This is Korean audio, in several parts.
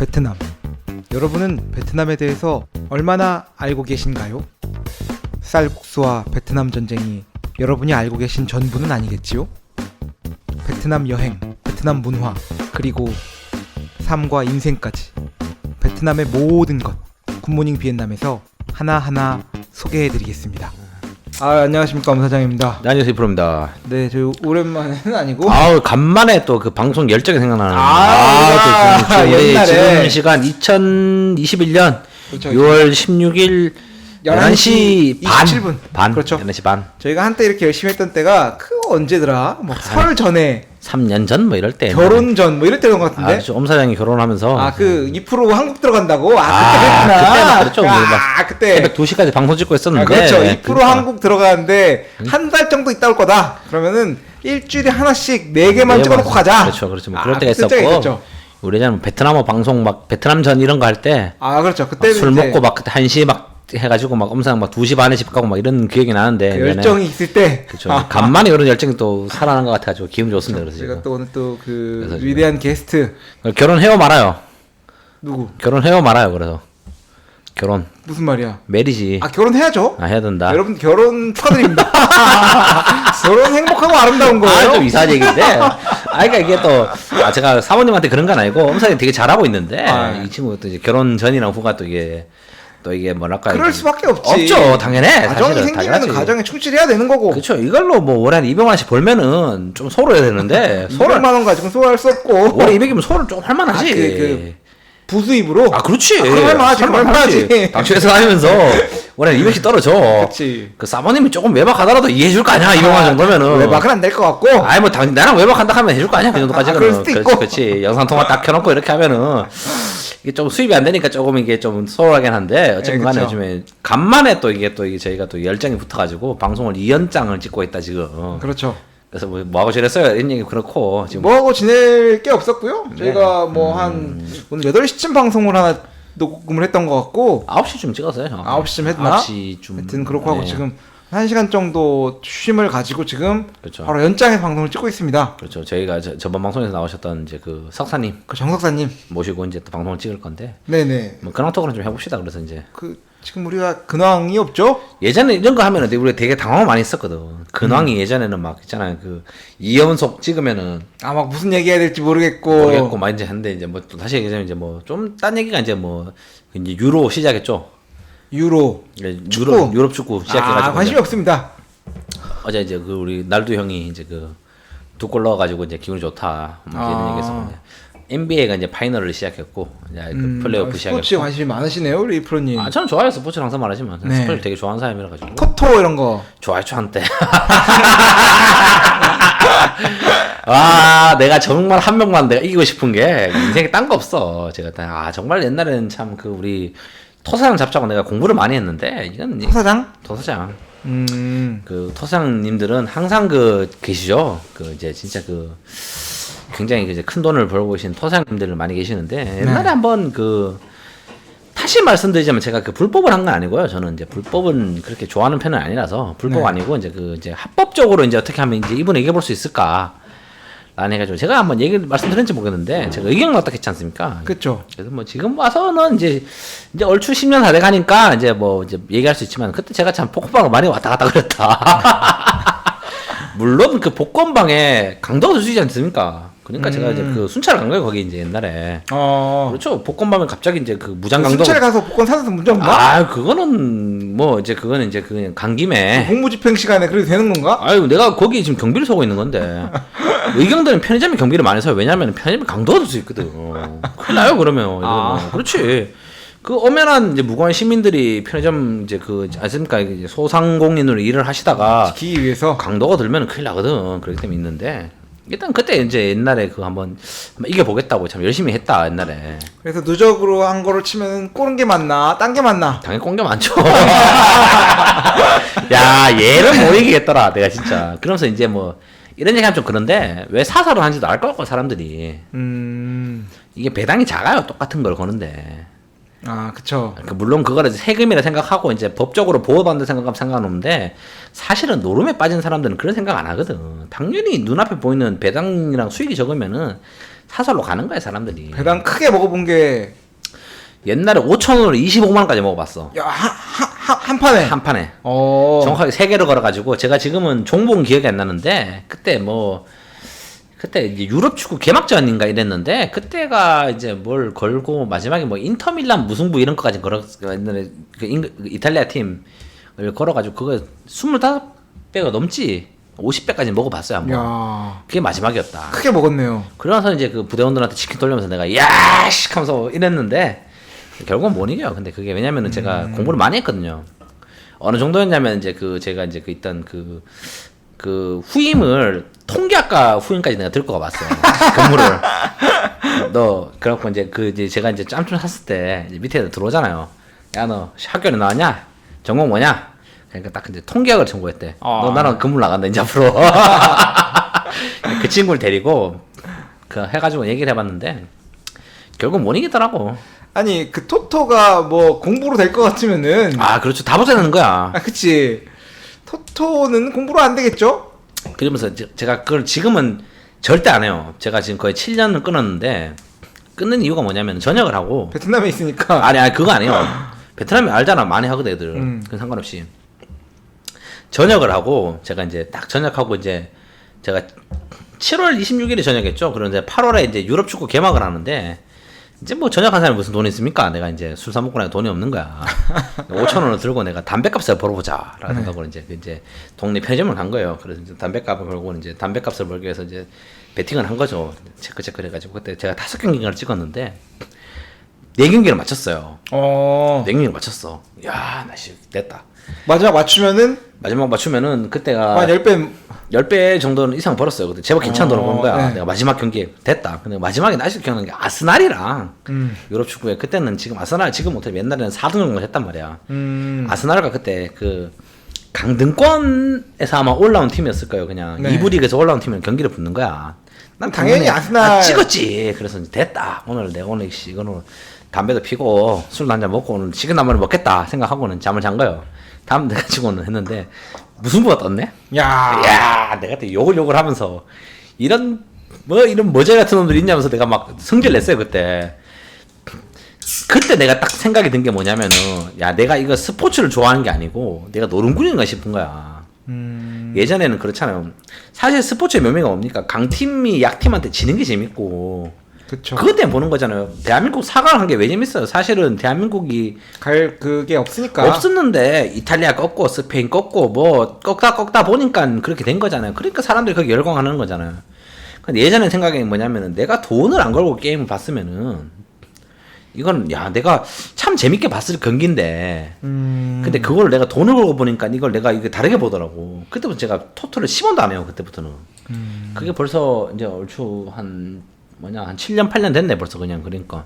베트남. 여러분은 베트남에 대해서 얼마나 알고 계신가요? 쌀국수와 베트남 전쟁이 여러분이 알고 계신 전부는 아니겠지요? 베트남 여행, 베트남 문화, 그리고 삶과 인생까지 베트남의 모든 것 굿모닝 비엔남에서 하나하나 소개해드리겠습니다. 안녕하십니까, 엄사장입니다. 네, 안녕하세요, 프로입니다. 네, 저 오랜만에는 아니고 간만에 또 그 방송 열정이 생각나는. 옛날에 지금 시간 2021년 그렇죠. 6월 16일 11시 27분 반. 그렇죠. 11시 반. 저희가 한때 이렇게 열심히 했던 때가 언제더라? 뭐 설 전에 3년 전 뭐 이럴 때. 결혼 전 뭐 이럴 때인 것 같은데. 그렇죠. 엄 사장이 결혼하면서. 그 2% 한국 들어간다고. 그때 그때 그랬구나. 그때 새벽 2시까지 방송 찍고 했었는데. 그렇죠. 2% 그러니까. 한국 들어가는데 한 달 정도 있다 올 거다. 그러면은 일주일에 하나씩 4개만 찍어놓고 가자. 그렇죠. 뭐 그럴 때가 그때 있었고. 있었죠. 우리 예전에 방송 베트남 전 이런 거 할 때. 그렇죠. 그때 술 먹고 그때 1시에 해가지고 엄상 2시 반에 집 가고 이런 기억이 나는데. 그 열정이 있을 때. 그렇죠. 간만에 이런 열정이 또 살아난 것 같아가지고 기분 좋습니다. 그래서 제가 지금. 또 오늘 또 그 위대한 게스트. 결혼해요 말아요. 누구? 결혼해요 말아요. 그래서 결혼. 무슨 말이야? 메리지. 결혼해야죠. 해야 된다. 여러분 결혼 축하드립니다. 결혼 행복하고 아름다운 거예요. 좀 이상한 얘기인데. 그러니까 이게 또 제가 사모님한테 그런 건 아니고 엄사님 되게 잘하고 있는데 이 친구가 또 이제 결혼 전이랑 후가 또 이게 뭐랄까. 그럴 수밖에 없지. 없죠. 당연해. 가정이 사실은 생기면 당연하지. 가정에 충실해야 되는 거고. 그렇죠. 이걸로 뭐 월에 한 200만원씩 벌면은 좀 소로 해야 되는데 200만 원 가지고 소화할 수 없고. 월에 200이면 소를 좀 할만하지. 부수입으로. 그렇지. 그럼 할만하지. 당초에서 하면서 월에 200씩 떨어져. 그렇지. 그 사모님이 조금 외박하더라도 이해해줄 거 아니야. 200만 정도면은. 외박은 안 될 것 같고. 나랑 외박한다 하면 해줄 거 아니야. 그 정도까지는. 그럴 수도 있고. 그렇지. 영상통화 딱 켜놓고 이렇게 하면은 이게 좀 수입이 안 되니까 조금 이게 좀 소홀하긴 한데 어쨌든 간에 요즘에 간만에 또 이게 저희가 또 열정이 붙어가지고 방송을 2연장을 찍고 있다 지금. 그렇죠. 그래서 뭐 하고 지냈어요? 이런 얘기 그렇고 지금 뭐 하고 지낼 게 없었고요. 저희가 오늘 8시쯤 방송을 하나 녹음을 했던 것 같고 9시쯤 찍었어요. 9시쯤 했나? 9시쯤. 하여튼 그렇고 하고 지금 1시간 정도 쉼을 가지고 지금 그렇죠. 바로 연장해서 방송을 찍고 있습니다. 그렇죠. 저희가 저번 방송에서 나오셨던 이제 그 석사님 그 정석사님 모시고 이제 또 방송을 찍을 건데 네네. 뭐 근황 토크를 좀 해봅시다. 그래서 이제 지금 우리가 근황이 없죠? 예전에 이런 거 하면은 우리가 되게 당황을 많이 했었거든. 근황이 예전에는 막 있잖아요. 그 2연속 찍으면은 막 무슨 얘기해야 될지 모르겠고 막 이제 했는데 이제 뭐 또 다시 얘기하자면 이제 뭐 좀 딴 얘기가 이제 이제 유로 시작했죠. 유럽 축구 시작해가지고 관심이 없습니다. 어제 이제 우리 날두 형이 이제 2골 넣어가지고 이제 기분이 좋다 이런 얘기했었는데 NBA가 이제 파이널을 시작했고 이제 플레이오프 시작했고 스포츠에 관심이 많으시네요, 우리 프로님. 저는 좋아요. 스포츠를 항상 말하지만 네. 스포츠 되게 좋아하는 사람이라 가지고 토토 이런 거 좋아했죠 한때. 내가 정말 한 명만 내가 이기고 싶은 게 인생에 딴 거 없어. 제가 정말 옛날에는 참 우리 토사장 잡자고 내가 공부를 많이 했는데 이건 토사장. 그 토사장님들은 항상 계시죠. 이제 진짜 굉장히 이제 큰 돈을 벌고 계신 토사장님들 많이 계시는데 옛날에 한번 다시 말씀드리자면 제가 불법을 한 건 아니고요. 저는 이제 불법은 그렇게 좋아하는 편은 아니라서 불법 아니고 이제 합법적으로 이제 어떻게 하면 이제 이분을 얘기해 볼 수 있을까? 라는 해가지고 제가 한번 말씀드렸는지 모르겠는데 제가 의견을 넣었다 했지 않습니까? 그렇죠. 그래서 지금 와서는 이제 얼추 10년 다 돼가니까 이제 얘기할 수 있지만 그때 제가 참 복권방을 많이 왔다 갔다 그랬다. 물론 복권방에 강도가 들수있지 않습니까? 그러니까 제가 이제 순찰을 간 거예요 거기 이제 옛날에. 그렇죠. 복권방에 갑자기 이제 무장 강도. 순찰 가서 복권 사서 문제 없나? 그거는 그건 이제 그냥 간 김에. 공무집행 시간에 그래도 되는 건가? 내가 거기 지금 경비를 서고 있는 건데. 의경들은 편의점에 경비를 많이 서요. 왜냐면 편의점에 강도가 들 수 있거든. 큰일 나요 그러면. 그렇지. 엄연한 이제 무고한 시민들이 편의점 이제 아십니까 이제 소상공인으로 일을 하시다가 지키기 위해서 강도가 들면 큰일 나거든. 그렇기 때문에 있는데. 일단 그때 이제 옛날에 한번 이겨보겠다고 참 열심히 했다 옛날에. 그래서 누적으로 한 거를 치면 꼬는 게 맞나 딴 게 맞나? 당연히 꼰게 많죠. 야 얘는 못 이기겠더라 내가 진짜. 그러면서 이제 이런 얘기하면 좀 그런데 왜 사설을 하는지도 알 것 같고 사람들이. 이게 배당이 작아요 똑같은 걸 거는데. 그쵸. 물론 그거를 세금이라 생각하고 이제 법적으로 보호받는 생각하면 상관없는데 사실은 노름에 빠진 사람들은 그런 생각 안 하거든. 당연히 눈앞에 보이는 배당이랑 수익이 적으면은 사설로 가는 거야 사람들이. 배당 크게 먹어본 게 옛날에 5,000원으로 25만 원까지 먹어봤어. 야, 한 판에. 한 판에. 어. 정확하게 3개를 걸어가지고 제가 지금은 종목은 기억이 안 나는데 그때 이제 유럽 축구 개막전인가 이랬는데 그때가 이제 뭘 걸고 마지막에 뭐 인터밀란 무승부 이런 거까지 걸었는데 그 이탈리아 팀을 걸어가지고 그거 25배가 넘지 50배까지 먹어봤어요 한번. 야. 그게 마지막이었다. 크게 먹었네요. 그러면서 이제 그 부대원들한테 치킨 돌리면서 내가 야씨 하면서 이랬는데 결국은 못 이겨요. 근데 그게 왜냐면은 제가 공부를 많이 했거든요. 어느 정도였냐면 이제 제가 이제 있던 그 후임을 통계학과 후임까지 내가 들고 가봤어. 근무를. 그래갖고 이제 제가 이제 짬좀 샀을 때 이제 밑에 들어오잖아요. 야, 너 학교에 나왔냐? 전공 뭐냐? 그러니까 딱 이제 통계학을 전공했대. 너 나랑 근무 나간다 이제 앞으로. 그 친구를 데리고 해가지고 얘기를 해봤는데 결국 못 이기더라고. 아니 그 토토가 뭐 공부로 될 것 같으면은 그렇죠. 다 보자는 거야. 그치. 토토는 공부로 안 되겠죠? 그러면서 제가 그걸 지금은 절대 안 해요. 제가 지금 거의 7년을 끊었는데 끊는 이유가 뭐냐면 전역을 하고 베트남에 있으니까. 아니 그거 아니에요. 베트남에 알잖아. 많이 하거든 애들. 그건 상관없이 전역을 하고 제가 이제 딱 전역하고 이제 제가 7월 26일에 전역했죠. 그런데 8월에 이제 유럽 축구 개막을 하는데 이제 뭐 전역한 사람이 무슨 돈이 있습니까? 내가 이제 술 사 먹고 나니까 돈이 없는 거야. 5,000원을 들고 내가 담배값을 벌어보자 라는 생각으로 이제 동네 편의점을 간 거예요. 그래서 이제 담배값을 벌고 이제 담배값을 벌기 위해서 이제 베팅을 한 거죠. 체크 해가지고 그때 제가 5경기를 찍었는데 4경기를 맞췄어요. 4경기를 맞췄어. 야, 나 씨 됐다. 마지막 맞추면은 그때가 한 10배 정도는 이상 벌었어요. 근데 제법 괜찮은 돈을 번 거야. 네. 내가 마지막 경기 됐다. 근데 마지막에 아직도 기억나는 게 아스날이랑 유럽 축구에 그때는 지금 아스날 지금 못해 옛날에는 4등 정도 했단 말이야. 아스날과 그때 그 강등권에서 아마 올라온 팀이었을 거예요. 그냥 네. 2부 리그에서 올라온 팀이랑 경기를 붙는 거야. 난 당연히 아스날 찍었지. 그래서 이제 됐다. 내가 오늘 이거는 담배도 피고 술도 한잔 먹고 오늘 치킨 남만을 먹겠다 생각하고는 잠을 잔 거예요. 다음 날 가지고는 했는데 무승부가 떴네. 야, 내가 또 욕을 하면서 이런 머저리 같은 놈들 있냐면서 내가 막 성질 냈어요 그때. 그때 내가 딱 생각이 든 게 뭐냐면은 야 내가 이거 스포츠를 좋아하는 게 아니고 내가 노름꾼인가 싶은 거야. 예전에는 그렇잖아요. 사실 스포츠의 묘미가 뭡니까? 강팀이 약팀한테 지는 게 재밌고. 그쵸. 그것 때문에 보는 거잖아요. 대한민국 4강을 한 게 왜 재밌어요? 사실은 대한민국이 갈 그게 없으니까. 없었는데 이탈리아 꺾고 스페인 꺾고 뭐 꺾다 보니까 그렇게 된 거잖아요. 그러니까 사람들이 거기 열광하는 거잖아요. 근데 예전에 생각이 뭐냐면은 내가 돈을 안 걸고 게임을 봤으면은 이건 야 내가 참 재밌게 봤을 경기인데 근데 그걸 내가 돈을 걸고 보니까 이걸 내가 이게 다르게 보더라고. 그때부터 제가 토토를 10원도 안 해요. 그때부터는. 그게 벌써 이제 얼추 한 7년 8년 됐네 벌써 그냥. 그러니까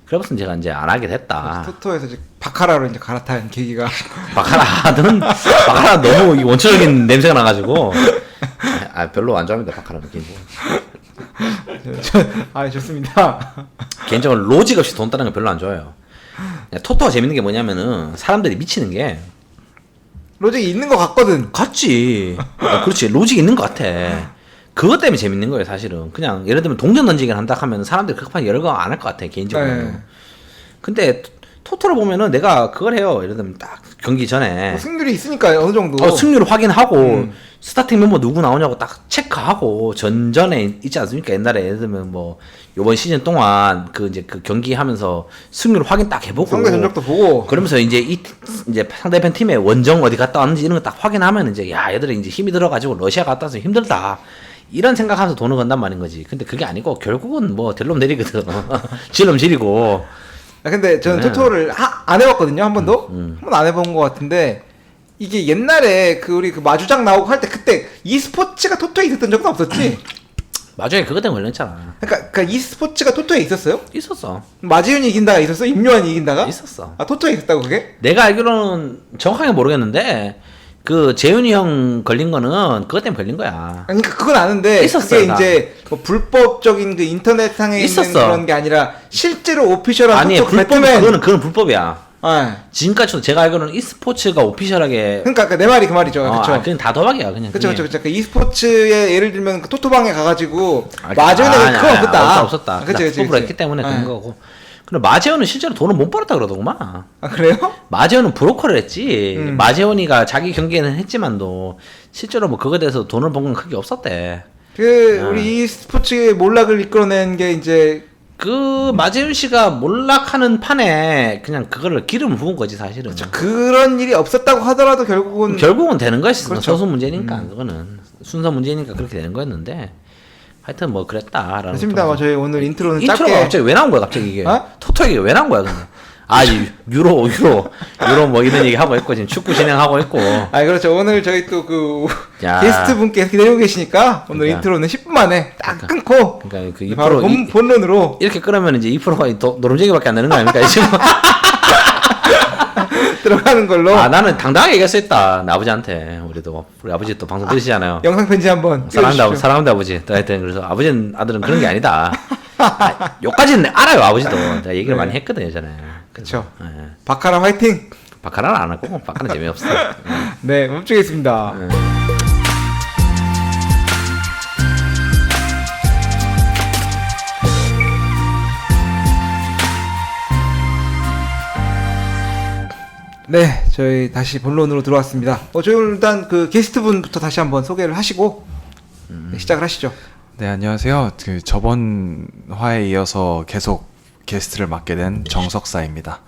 그래서 제가 이제 안 하게 됐다. 토토에서 이제 바카라로 이제 갈아탄 계기가. 바카라 너무 원초적인 냄새가 나가지고 별로 안 좋아합니다 바카라 느낌. 좋습니다. 개인적으로 로직 없이 돈 따는 거 별로 안 좋아해요. 토토가 재밌는 게 뭐냐면은 사람들이 미치는 게 로직이 있는 것 같거든. 같지. 그렇지. 로직이 있는 것 같아. 그것 때문에 재밌는 거예요 사실은. 그냥 예를 들면 동전 던지기를 한다 하면 사람들이 그렇게 열광 안 할 것 같아 개인적으로. 네. 근데 토토를 보면은 내가 그걸 해요. 예를 들면 딱 경기 전에 승률이 있으니까 어느 정도. 승률을 확인하고 스타팅 멤버 누구 나오냐고 딱 체크하고 전전에 있지 않습니까? 옛날에 예를 들면 뭐 요번 시즌 동안 이제 그 경기 하면서 승률 확인 딱 해보고 상대 전적도 보고 그러면서 이제 상대편 팀의 원정 어디 갔다 왔는지 이런 거 딱 확인하면 이제 야 얘들이 이제 힘이 들어가지고 러시아 갔다 와서 힘들다 이런 생각하면서 돈을 건단 말인 거지. 근데 그게 아니고 결국은 뭐 델놈 내리거든. 질놈 지리고. 근데 저는 토토를 안 해봤거든요. 한 번도. 한 번 안 해본 것 같은데 이게 옛날에 우리 마주장 나오고 할 때 그때 e스포츠가 토토에 있었던 적은 없었지? 마주장이 그것 때문에 걸렸잖아. 그러니까 e스포츠가 토토에 있었어요? 있었어. 마지윤이 이긴다가 있었어? 임요한이 이긴다가? 있었어. 토토에 있었다고 그게? 내가 알기로는 정확하게 모르겠는데 재윤이 형 걸린 거는 그것 때문에 걸린 거야. 그러니까 그건 아는데 있었어요, 그게 이제 뭐 불법적인 인터넷상에 있었어. 있는 그런 게 아니라 실제로 오피셜한 아니 토토 불법 그거는 불법이야. 네. 지금까지도 제가 알기로는 e스포츠가 오피셜하게 그러니까 내 말이 그 말이죠. 그렇죠. 그냥 다 도박이야 그냥. 그렇죠, 그렇죠. 그 e스포츠에 예를 들면 그 토토방에 가가지고 아니, 마재현에는 그건 없었다. 없었다. 그렇지, 그렇지. 프로 했기 때문에 그런 거고. 근데 마재현은 실제로 돈을 못 벌었다 그러더구만. 아 그래요? 마재현은 브로커를 했지. 마재현이가 자기 경기에는 했지만도 실제로 뭐 그거에 대해서 돈을 번 건 크게 없었대. 우리 e스포츠의 몰락을 이끌어낸 게 이제 그 마재윤 씨가 몰락하는 판에 그냥 그거를 기름을 부은 거지 사실은. 그런 일이 없었다고 하더라도 결국은 되는 거였어. 그렇죠. 소수 문제니까 그거는 순서 문제니까 그렇게 되는 거였는데 하여튼 뭐 그랬다라는. 맞습니다. 저희 오늘 인트로는 인트로가 짧게 갑자기 왜 나온 거야 갑자기 이게? 어? 토토 얘기가 왜 나온 거야 근데? 유로 뭐 이런 얘기 하고 있고 지금 축구 진행하고 있고. 아 그렇죠. 오늘 저희 또 그 야. 게스트 분께 기다리고 계시니까 오늘 그러니까. 인트로는 10분 만에 딱 끊고 그러니까 그 바로 2% 본론으로 이렇게 끌으면 이제 2%가 노름쟁이밖에 안 되는 거 아닙니까 지금? 들어가는 걸로. 나는 당당하게 얘기할 수 있다. 나 아버지한테 우리 아버지 또 방송 들으시잖아요. 영상 편지 한번 사랑합니다 아버지. 하여튼 그래서 아들은 그런 게 아니다. 요까지는 알아요 아버지도. 내가 얘기를 많이 했거든 예전에. 그렇죠. 예. 바카라 화이팅. 바카라는 안 하고 바카라는 재미없어. 네, 멈추겠습니다. 네, 저희 다시 본론으로 들어왔습니다. 저희 오늘 일단 그 게스트 분부터 다시 한번 소개를 하시고 네, 시작을 하시죠. 네, 안녕하세요. 그 저번 화에 이어서 계속 게스트를 맡게 된 정석사입니다.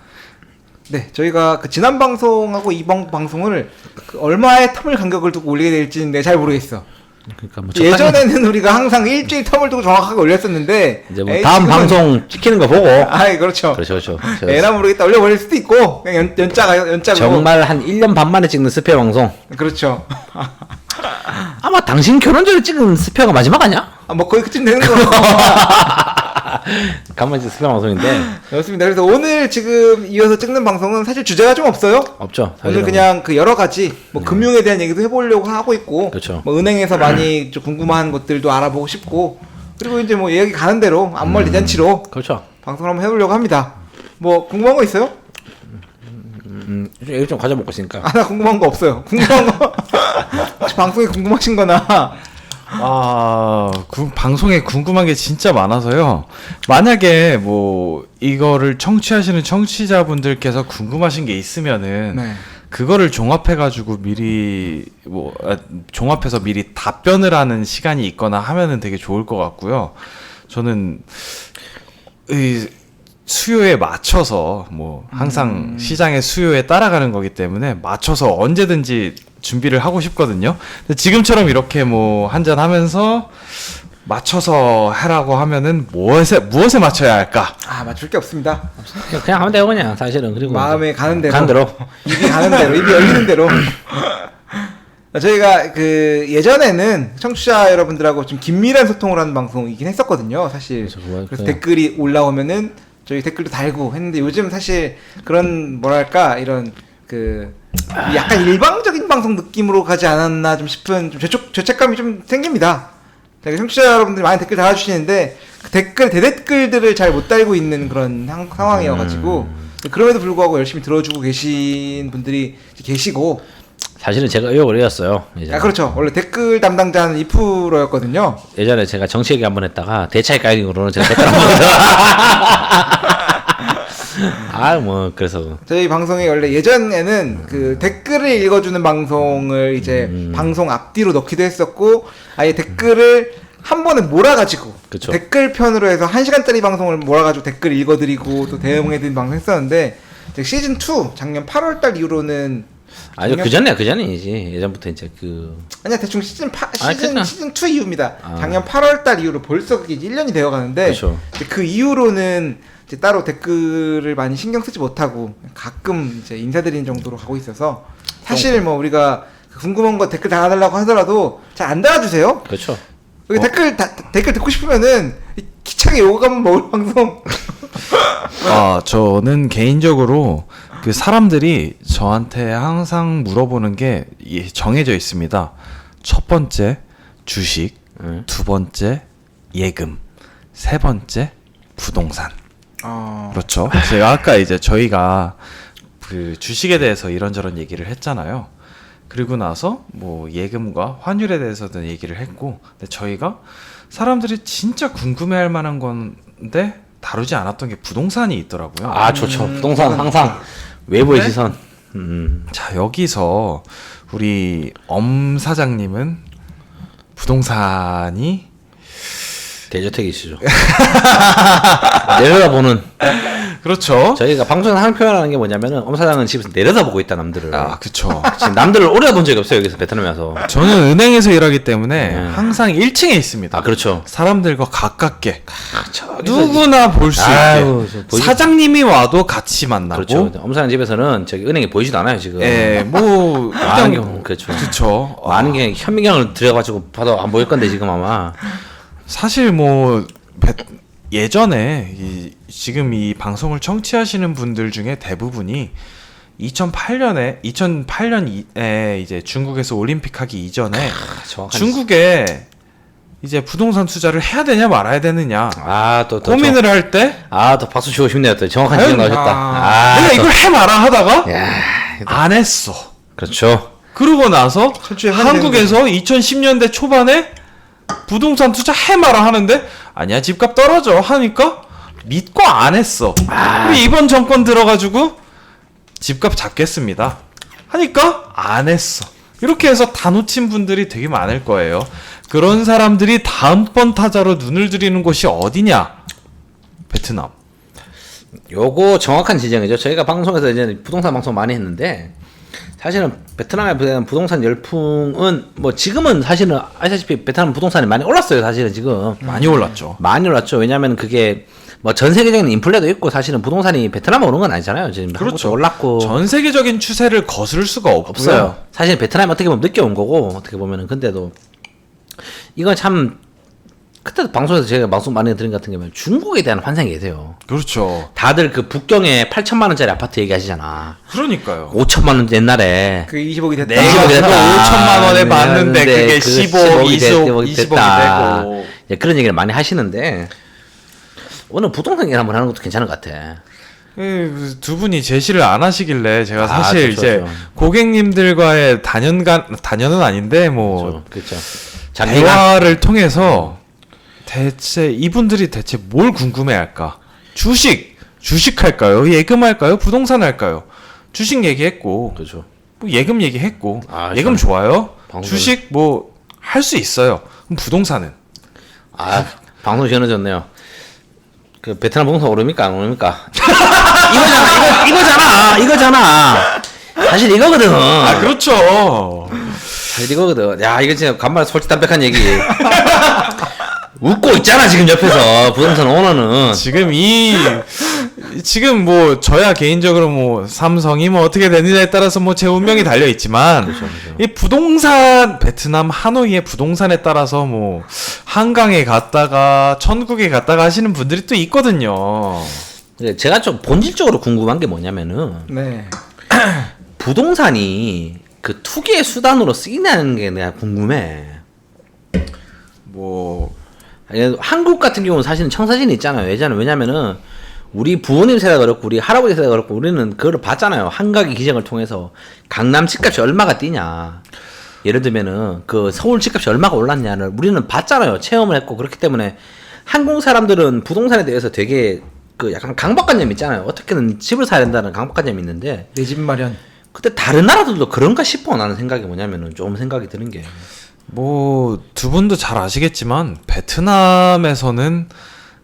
네, 저희가 그 지난 방송하고 이번 방송을 그 얼마의 텀을 간격을 두고 올리게 될지는 잘 모르겠어. 그러니까 뭐 예전에는 우리가 항상 일주일 텀을 두고 정확하게 올렸었는데 이제 뭐 다음 방송 찍히는 거 보고. 그렇죠. 그렇죠. 에나 모르겠다 올려버릴 수도 있고 그냥 연짜로 정말 한 1년 반 만에 찍는 스페어 방송. 그렇죠. 아마 당신 결혼 전에 찍은 스페어가 마지막 아니야? 뭐 거의 그쯤 되는 거. 간만에 스페어 방송인데. 그렇습니다. 그래서 오늘 지금 이어서 찍는 방송은 사실 주제가 좀 없어요. 없죠. 오늘 그냥 그 여러 가지 뭐 금융에 대한 얘기도 해보려고 하고 있고, 그렇죠. 뭐 은행에서 많이 좀 궁금한 것들도 알아보고 싶고, 그리고 이제 뭐 얘기 가는 대로 아무 말 대잔치로 그렇죠. 방송을 한번 해보려고 합니다. 뭐 궁금한 거 있어요? 여기 좀 과자 먹고 있으니까. 나 궁금한 거 없어요. 궁금한 거 혹시 방송에 궁금하신거나. 방송에 궁금한 게 진짜 많아서요. 만약에 뭐 이거를 청취하시는 청취자분들께서 궁금하신 게 있으면은 네. 그거를 종합해가지고 미리 종합해서 미리 답변을 하는 시간이 있거나 하면은 되게 좋을 것 같고요. 저는 이 수요에 맞춰서 뭐 항상 시장의 수요에 따라가는 거기 때문에 맞춰서 언제든지 준비를 하고 싶거든요. 근데 지금처럼 이렇게 뭐 한잔 하면서 맞춰서 하라고 하면은 무엇에 맞춰야 할까? 맞출 게 없습니다. 그냥 하면 돼요 그냥 사실은. 그리고 마음에 가는 대로. 가는 대로. 입이 가는 대로. 입이 열리는 대로. 저희가 그 예전에는 청취자 여러분들하고 좀 긴밀한 소통을 하는 방송이긴 했었거든요. 사실. 그래서 댓글이 올라오면은 저희 댓글도 달고 했는데 요즘 사실 그런 뭐랄까 이런 그 약간 일방적인 방송 느낌으로 가지 않았나 좀 싶은 좀 죄책감이 좀 생깁니다. 청취자 여러분들이 많이 댓글 달아주시는데 그 대댓글들을 잘 못 달고 있는 그런 상황이어가지고 그럼에도 불구하고 열심히 들어주고 계신 분들이 계시고 사실은 제가 의혹을 이었어요. 예전에. 그렇죠. 원래 댓글 담당자는 2%였거든요. 예전에 제가 정치 얘기 한번 했다가 대차이 깔기로는 제가 댓글 한번 뭐 그래서 저희 방송이 원래 예전에는 그 댓글을 읽어주는 방송을 이제 방송 앞뒤로 넣기도 했었고 아예 댓글을 한 번에 몰아가지고 그쵸. 댓글 편으로 해서 1시간짜리 방송을 몰아가지고 댓글 읽어드리고 또 대응해드리는 방송 했었는데 시즌 2 작년 8월달 이후로는 그 전이지 예전부터 이제 아니야 대충 시즌 2 이후입니다. 아. 작년 8월달 이후로 벌써 그게 1년이 되어가는데 그쵸. 그 이후로는 이제 따로 댓글을 많이 신경 쓰지 못하고 가끔 이제 인사드리는 정도로 가고 있어서 사실 뭐 우리가 궁금한 거 댓글 달아달라고 하더라도 잘 안 달아주세요. 그렇죠. 여기 댓글 듣고 싶으면은 기차게 요거만 먹을 방송. 저는 개인적으로 그 사람들이 저한테 항상 물어보는 게 정해져 있습니다. 첫 번째 주식, 두 번째 예금, 세 번째 부동산. 그렇죠. 제가 아까 이제 저희가 그 주식에 대해서 이런저런 얘기를 했잖아요. 그리고 나서 뭐 예금과 환율에 대해서도 얘기를 했고, 근데 저희가 사람들이 진짜 궁금해할 만한 건데 다루지 않았던 게 부동산이 있더라고요. 아 좋죠. 부동산 항상 외부의 시선. 자, 여기서 우리 엄 사장님은 부동산이 대저택이시죠. 내려다보는. 그렇죠. 저희가 방송에서 하는 표현하는 게 뭐냐면은 엄 사장은 집에서 내려다보고 있다 남들을. 아, 그쵸. 지금 남들을 오래 본 적이 없어요 여기서 베트남에 와서. 저는 은행에서 일하기 때문에 항상 1층에 있습니다. 아 그렇죠. 사람들과 가깝게 저기서 누구나 볼 수 아유, 있게 사장님이 와도 같이 만나고. 그렇죠. 엄 사장 집에서는 저기 은행이 보이지도 않아요 지금. 예, 뭐 많은 일단 게 그렇죠. 그렇죠. 많은 게 현미경을 들여가지고 봐도 안 보일 건데 지금 아마. 사실 뭐 예전에 지금 이 방송을 청취하시는 분들 중에 대부분이 2008년에 이제 중국에서 올림픽 하기 이전에 중국에 이제 부동산 투자를 해야 되냐 말아야 되느냐 또 고민을 할 때 또 박수 치고 싶네요. 또 정확한 지적 나오셨다. 내가 이걸 해 말아 하다가 야, 안 했어. 그렇죠. 그러고 나서 한국에서 2010년대 초반에 부동산 투자 해 말아 하는데 아니야 집값 떨어져 하니까 믿고 안 했어. 우리 이번 정권 들어가지고 집값 잡겠습니다 하니까 안 했어. 이렇게 해서 다 놓친 분들이 되게 많을 거예요. 그런 사람들이 다음번 타자로 눈을 들이는 곳이 어디냐? 베트남. 요거 정확한 지적이죠. 저희가 방송에서 이제 부동산 방송 많이 했는데 사실은 베트남의 부동산 열풍은 뭐 지금은 사실은 아시다시피 베트남 부동산이 많이 올랐어요. 사실은 지금 많이 올랐죠. 많이 올랐죠. 왜냐하면 그게 뭐 전 세계적인 인플레도 있고 사실은 부동산이 베트남에 오는 건 아니잖아요. 지금 그렇죠. 올랐고 전 세계적인 추세를 거스를 수가 없어요. 사실 베트남이 어떻게 보면 늦게 온 거고 어떻게 보면은 근데도 이건 참 그때도 방송에서 제가 방송 많이 드린 같은 경우는 중국에 대한 환상이 계세요. 그렇죠. 다들 그 북경에 8천만 원짜리 아파트 얘기하시잖아. 그러니까요. 5천만 원 옛날에 그 20억이 됐다. 내가 5천만 원에 봤는데 그게 15억, 20억이 20억이 됐다. 되고. 그런 얘기를 많이 하시는데 오늘 부동산 얘기 한번 하는 것도 괜찮은 것 같아. 두 분이 제시를 안 하시길래 제가 사실 그렇죠, 이제 그렇죠. 고객님들과의 단연은 아닌데 뭐 그렇죠. 대화를 통해서 대체 이분들이 대체 뭘 궁금해할까? 주식할까요? 예금할까요? 부동산 할까요? 주식 얘기했고, 그렇죠. 뭐 예금 얘기했고, 저는 예금 좋아요. 방송을- 주식 뭐 할 수 있어요. 그럼 부동산은 방송 시원해졌네요. 그 베트남 부동산 오릅니까 안 오릅니까? 이거잖아. 사실 이거거든. 그렇죠. 사실 이거거든. 야 이거 진짜 간만에 솔직담백한 얘기. 웃고 있잖아 지금 옆에서 부동산 오너는. 지금 뭐 저야 개인적으로 뭐 삼성이 뭐 어떻게 되느냐에 따라서 뭐 제 운명이 달려 있지만 그렇죠. 이 부동산 베트남 하노이의 부동산에 따라서 뭐 한강에 갔다가 천국에 갔다가 하시는 분들이 또 있거든요. 제가 좀 본질적으로 궁금한 게 뭐냐면은 네. 부동산이 그 투기의 수단으로 쓰이냐는 게 내가 궁금해. 뭐 한국 같은 경우는 사실은 청사진이 있잖아요. 왜냐면은 우리 부모님 세대가 그렇고 우리 할아버지 세대가 그렇고 우리는 그걸 봤잖아요. 한가기 기증을 통해서 강남 집값이 얼마가 뛰냐. 예를 들면은 그 서울 집값이 얼마가 올랐냐를 우리는 봤잖아요. 체험을 했고 그렇기 때문에 한국 사람들은 부동산에 대해서 되게 그 약간 강박관념이 있잖아요. 어떻게든 집을 사야 된다는 강박관념이 있는데 내 집 마련. 근데 다른 나라들도 그런가 싶어. 나는 생각이 뭐냐면은 좀 생각이 드는 게 뭐 두 분도 잘 아시겠지만 베트남에서는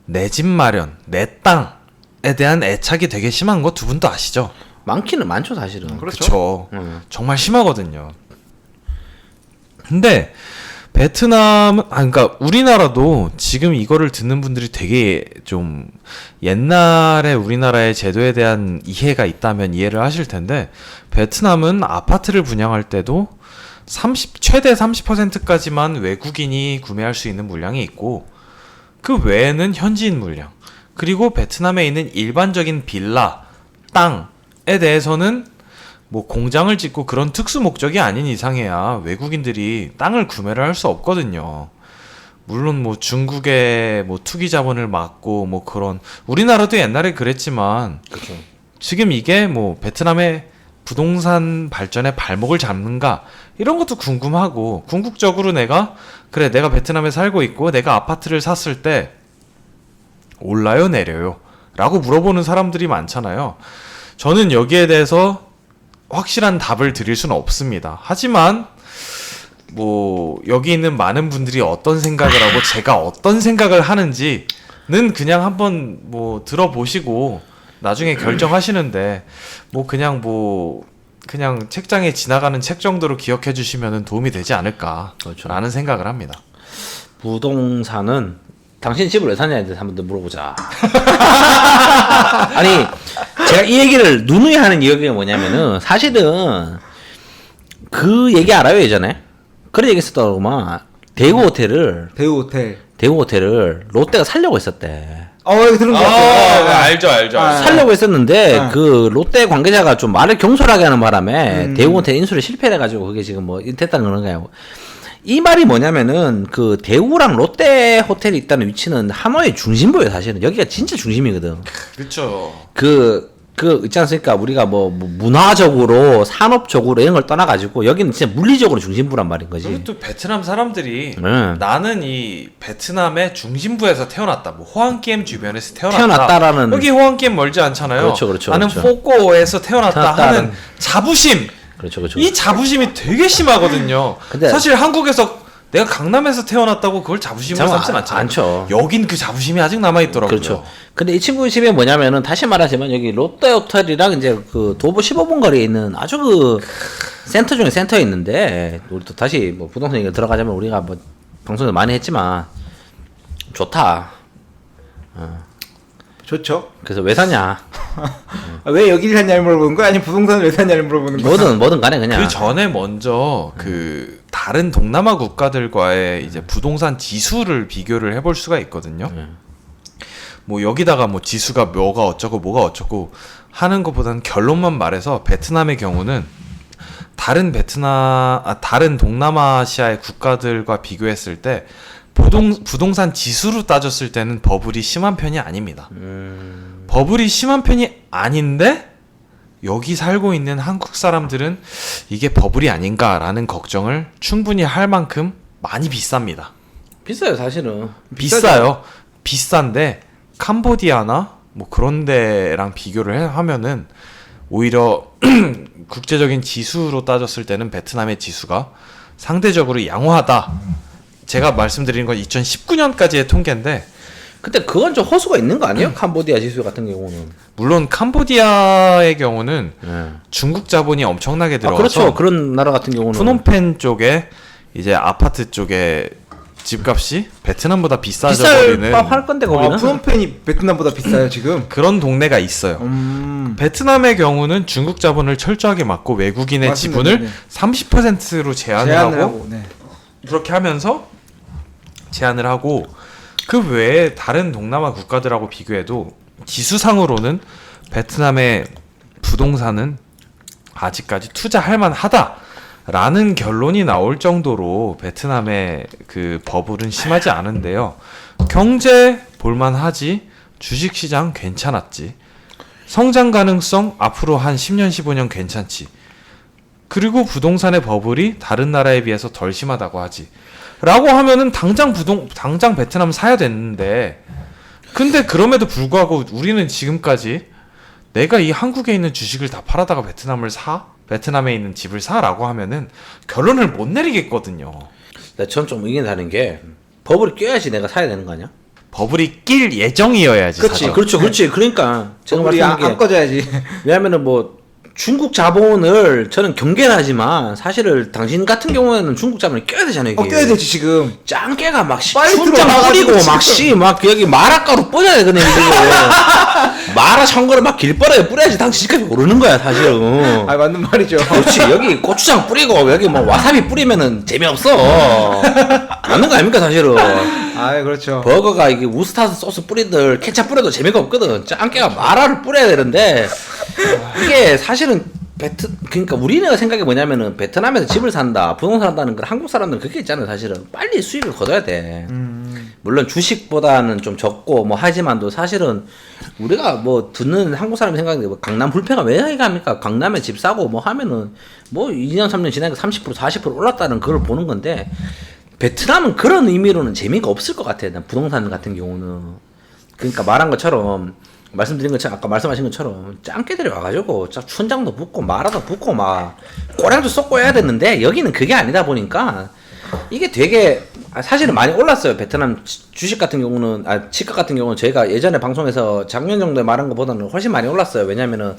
내 집 마련, 내 땅에 대한 애착이 되게 심한 거 두 분도 아시죠? 많기는 많죠 사실은. 그렇죠. 정말 심하거든요. 근데 베트남은 그러니까 우리나라도 지금 이거를 듣는 분들이 되게 좀 옛날에 우리나라의 제도에 대한 이해가 있다면 이해를 하실 텐데 베트남은 아파트를 분양할 때도 최대 30%까지만 외국인이 구매할 수 있는 물량이 있고 그 외에는 현지인 물량 그리고 베트남에 있는 일반적인 빌라, 땅에 대해서는 뭐 공장을 짓고 그런 특수 목적이 아닌 이상해야 외국인들이 땅을 구매를 할 수 없거든요. 물론 뭐 중국의 뭐 투기 자본을 막고 뭐 그런 우리나라도 옛날에 그랬지만 그렇죠. 지금 이게 뭐 베트남의 부동산 발전에 발목을 잡는가 이런 것도 궁금하고 궁극적으로 내가 베트남에 살고 있고 내가 아파트를 샀을 때 올라요 내려요 라고 물어보는 사람들이 많잖아요. 저는 여기에 대해서 확실한 답을 드릴 수는 없습니다. 하지만 뭐 여기 있는 많은 분들이 어떤 생각을 하고 제가 어떤 생각을 하는지는 그냥 한번 뭐 들어보시고 나중에 결정하시는데 그냥 책장에 지나가는 책 정도로 기억해 주시면 도움이 되지 않을까라는 그렇죠. 생각을 합니다. 부동산은 당신 집을 왜 샀냐에 대해서 한번 더 물어보자. 아니 제가 이 얘기를 누누이 하는 이유가 뭐냐면은 사실은 그 얘기 알아요 예전에? 그런 얘기 했었더구만. 대우 호텔을 롯데가 살려고 했었대. 이거 들은 거 같아요. 알죠. 살려고 했었는데 그 롯데 관계자가 좀 말을 경솔하게 하는 바람에 대우 호텔 인수를 실패를 해가지고 그게 지금 뭐 됐다는 그런 거예요. 이 말이 뭐냐면은 그 대우랑 롯데 호텔이 있다는 위치는 하노이 중심부예요 사실은. 여기가 진짜 중심이거든. 그렇죠. 그 있지 않습니까? 우리가 뭐 문화적으로 산업적으로 이런 걸 떠나가지고 여기는 진짜 물리적으로 중심부란 말인 거지. 그리고 또 베트남 사람들이 나는 이 베트남의 중심부에서 태어났다. 뭐 호안기엠 주변에서 태어났다라는 여기 호안기엠 멀지 않잖아요. 그렇죠. 나는 포꼬에서 태어났다 하는 자부심. 그렇죠. 이 자부심이 되게 심하거든요. 근데 사실 한국에서 내가 강남에서 태어났다고 그걸 자부심으로 삼진 않죠. 여긴 그 자부심이 아직 남아있더라고요. 그렇죠. 근데 이 친구 집에 뭐냐면은 다시 말하지만 여기 롯데 호텔이랑 이제 그 도보 15분 거리에 있는 아주 그 센터 중에 센터에 있는데 우리 또 다시 뭐 부동산 얘기 들어가자면 우리가 뭐 방송에서 많이 했지만 좋다. 좋죠. 그래서 왜 샀냐? 왜 여기를 샀냐를 물어보는 거야? 아니면 부동산을 왜 샀냐를 물어보는 거야? 뭐든 간에 그냥. 그 전에 먼저 그 다른 동남아 국가들과의 이제 부동산 지수를 비교를 해볼 수가 있거든요. 뭐 여기다가 뭐 지수가 뭐가 어쩌고 하는 것보다는 결론만 말해서 베트남의 경우는 다른 동남아시아의 국가들과 비교했을 때 부동산 지수로 따졌을 때는 버블이 심한 편이 아닙니다. 버블이 심한 편이 아닌데 여기 살고 있는 한국 사람들은 이게 버블이 아닌가라는 걱정을 충분히 할 만큼 많이 비쌉니다. 비싸요 사실은. 비싸요. 비싼데 캄보디아나 뭐 그런 데랑 비교를 하면은 오히려 국제적인 지수로 따졌을 때는 베트남의 지수가 상대적으로 양호하다. 제가 말씀드린 건 2019년까지의 통계인데 근데 그건 좀 허수가 있는 거 아니에요? 캄보디아 지수 같은 경우는. 물론 캄보디아의 경우는 중국 자본이 엄청나게 들어와서 그렇죠. 그런 나라 같은 경우는 프놈펜 쪽에 이제 아파트 쪽에 집값이 베트남보다 비싸져 버리는 할 건데 거기는. 프놈펜이 베트남보다 비싸요 지금. 그런 동네가 있어요. 베트남의 경우는 중국 자본을 철저하게 막고 외국인의 맞습니다. 지분을 30%로 제한을 하고 네. 그렇게 하면서 제한을 하고 그 외에 다른 동남아 국가들하고 비교해도 지수상으로는 베트남의 부동산은 아직까지 투자할 만하다라는 결론이 나올 정도로 베트남의 그 버블은 심하지 않은데요. 경제 볼만하지, 주식시장 괜찮았지, 성장 가능성 앞으로 한 10년 15년 괜찮지, 그리고 부동산의 버블이 다른 나라에 비해서 덜 심하다고 하지 라고 하면은 당장 베트남 사야 됐는데, 근데 그럼에도 불구하고 우리는 지금까지 내가 이 한국에 있는 주식을 다 팔아다가 베트남에 있는 집을 사라고 하면은 결론을 못 내리겠거든요. 전 좀 의견이 다른 게 버블이 껴야지 내가 사야 되는 거 아니야? 버블이 낄 예정이어야지. 그렇지. 그러니까 제가 우리 말씀드린 게 안 꺼져야지. 왜냐면은 뭐 중국 자본을 저는 경계를 하지만 사실은 당신 같은 경우에는 중국 자본을 껴야 되잖아요. 이게. 껴야 되지 지금. 짱깨가 막 빨리 춘장 들어와가지고 뿌리고 지금. 막 여기 마라가루 뿌려야 돼 그냥 이게. 마라 청거를 막 길바닥에 뿌려야지 당신 집값이 오르는 거야 사실은. 맞는 말이죠. 그렇지. 여기 고추장 뿌리고 여기 뭐 와사비 뿌리면은 재미없어. 맞는 거 아닙니까 사실은. 그렇죠. 버거가 이게 우스타드 소스 뿌리들 케찹 뿌려도 재미가 없거든. 짱깨가 마라를 뿌려야 되는데 이게 사실은 그러니까 우리네가 생각이 뭐냐면은 베트남에서 집을 산다, 부동산 산다는 걸 한국 사람들은 그게 있잖아요. 사실은 빨리 수익을 거둬야 돼. 물론 주식보다는 좀 적고 뭐 하지만도 사실은 우리가 뭐 듣는 한국 사람 생각인데 뭐 강남 불패가 왜 갑니까? 강남에 집 사고 뭐 하면은 뭐 2년 3년 지나니까 30% 40% 올랐다는 그걸 보는 건데 베트남은 그런 의미로는 재미가 없을 것 같아요. 부동산 같은 경우는. 그러니까 말한 것처럼 말씀드린 것처럼 아까 말씀하신 것처럼 짱깨들이 와가지고 춘장도 붙고 마라도 붙고 막 꼬량도 쏟고 해야 되는데 여기는 그게 아니다 보니까 이게 되게 사실은 많이 올랐어요. 베트남 주식 같은 경우는 집값 같은 경우는 저희가 예전에 방송에서 작년 정도에 말한 것보다는 훨씬 많이 올랐어요. 왜냐면은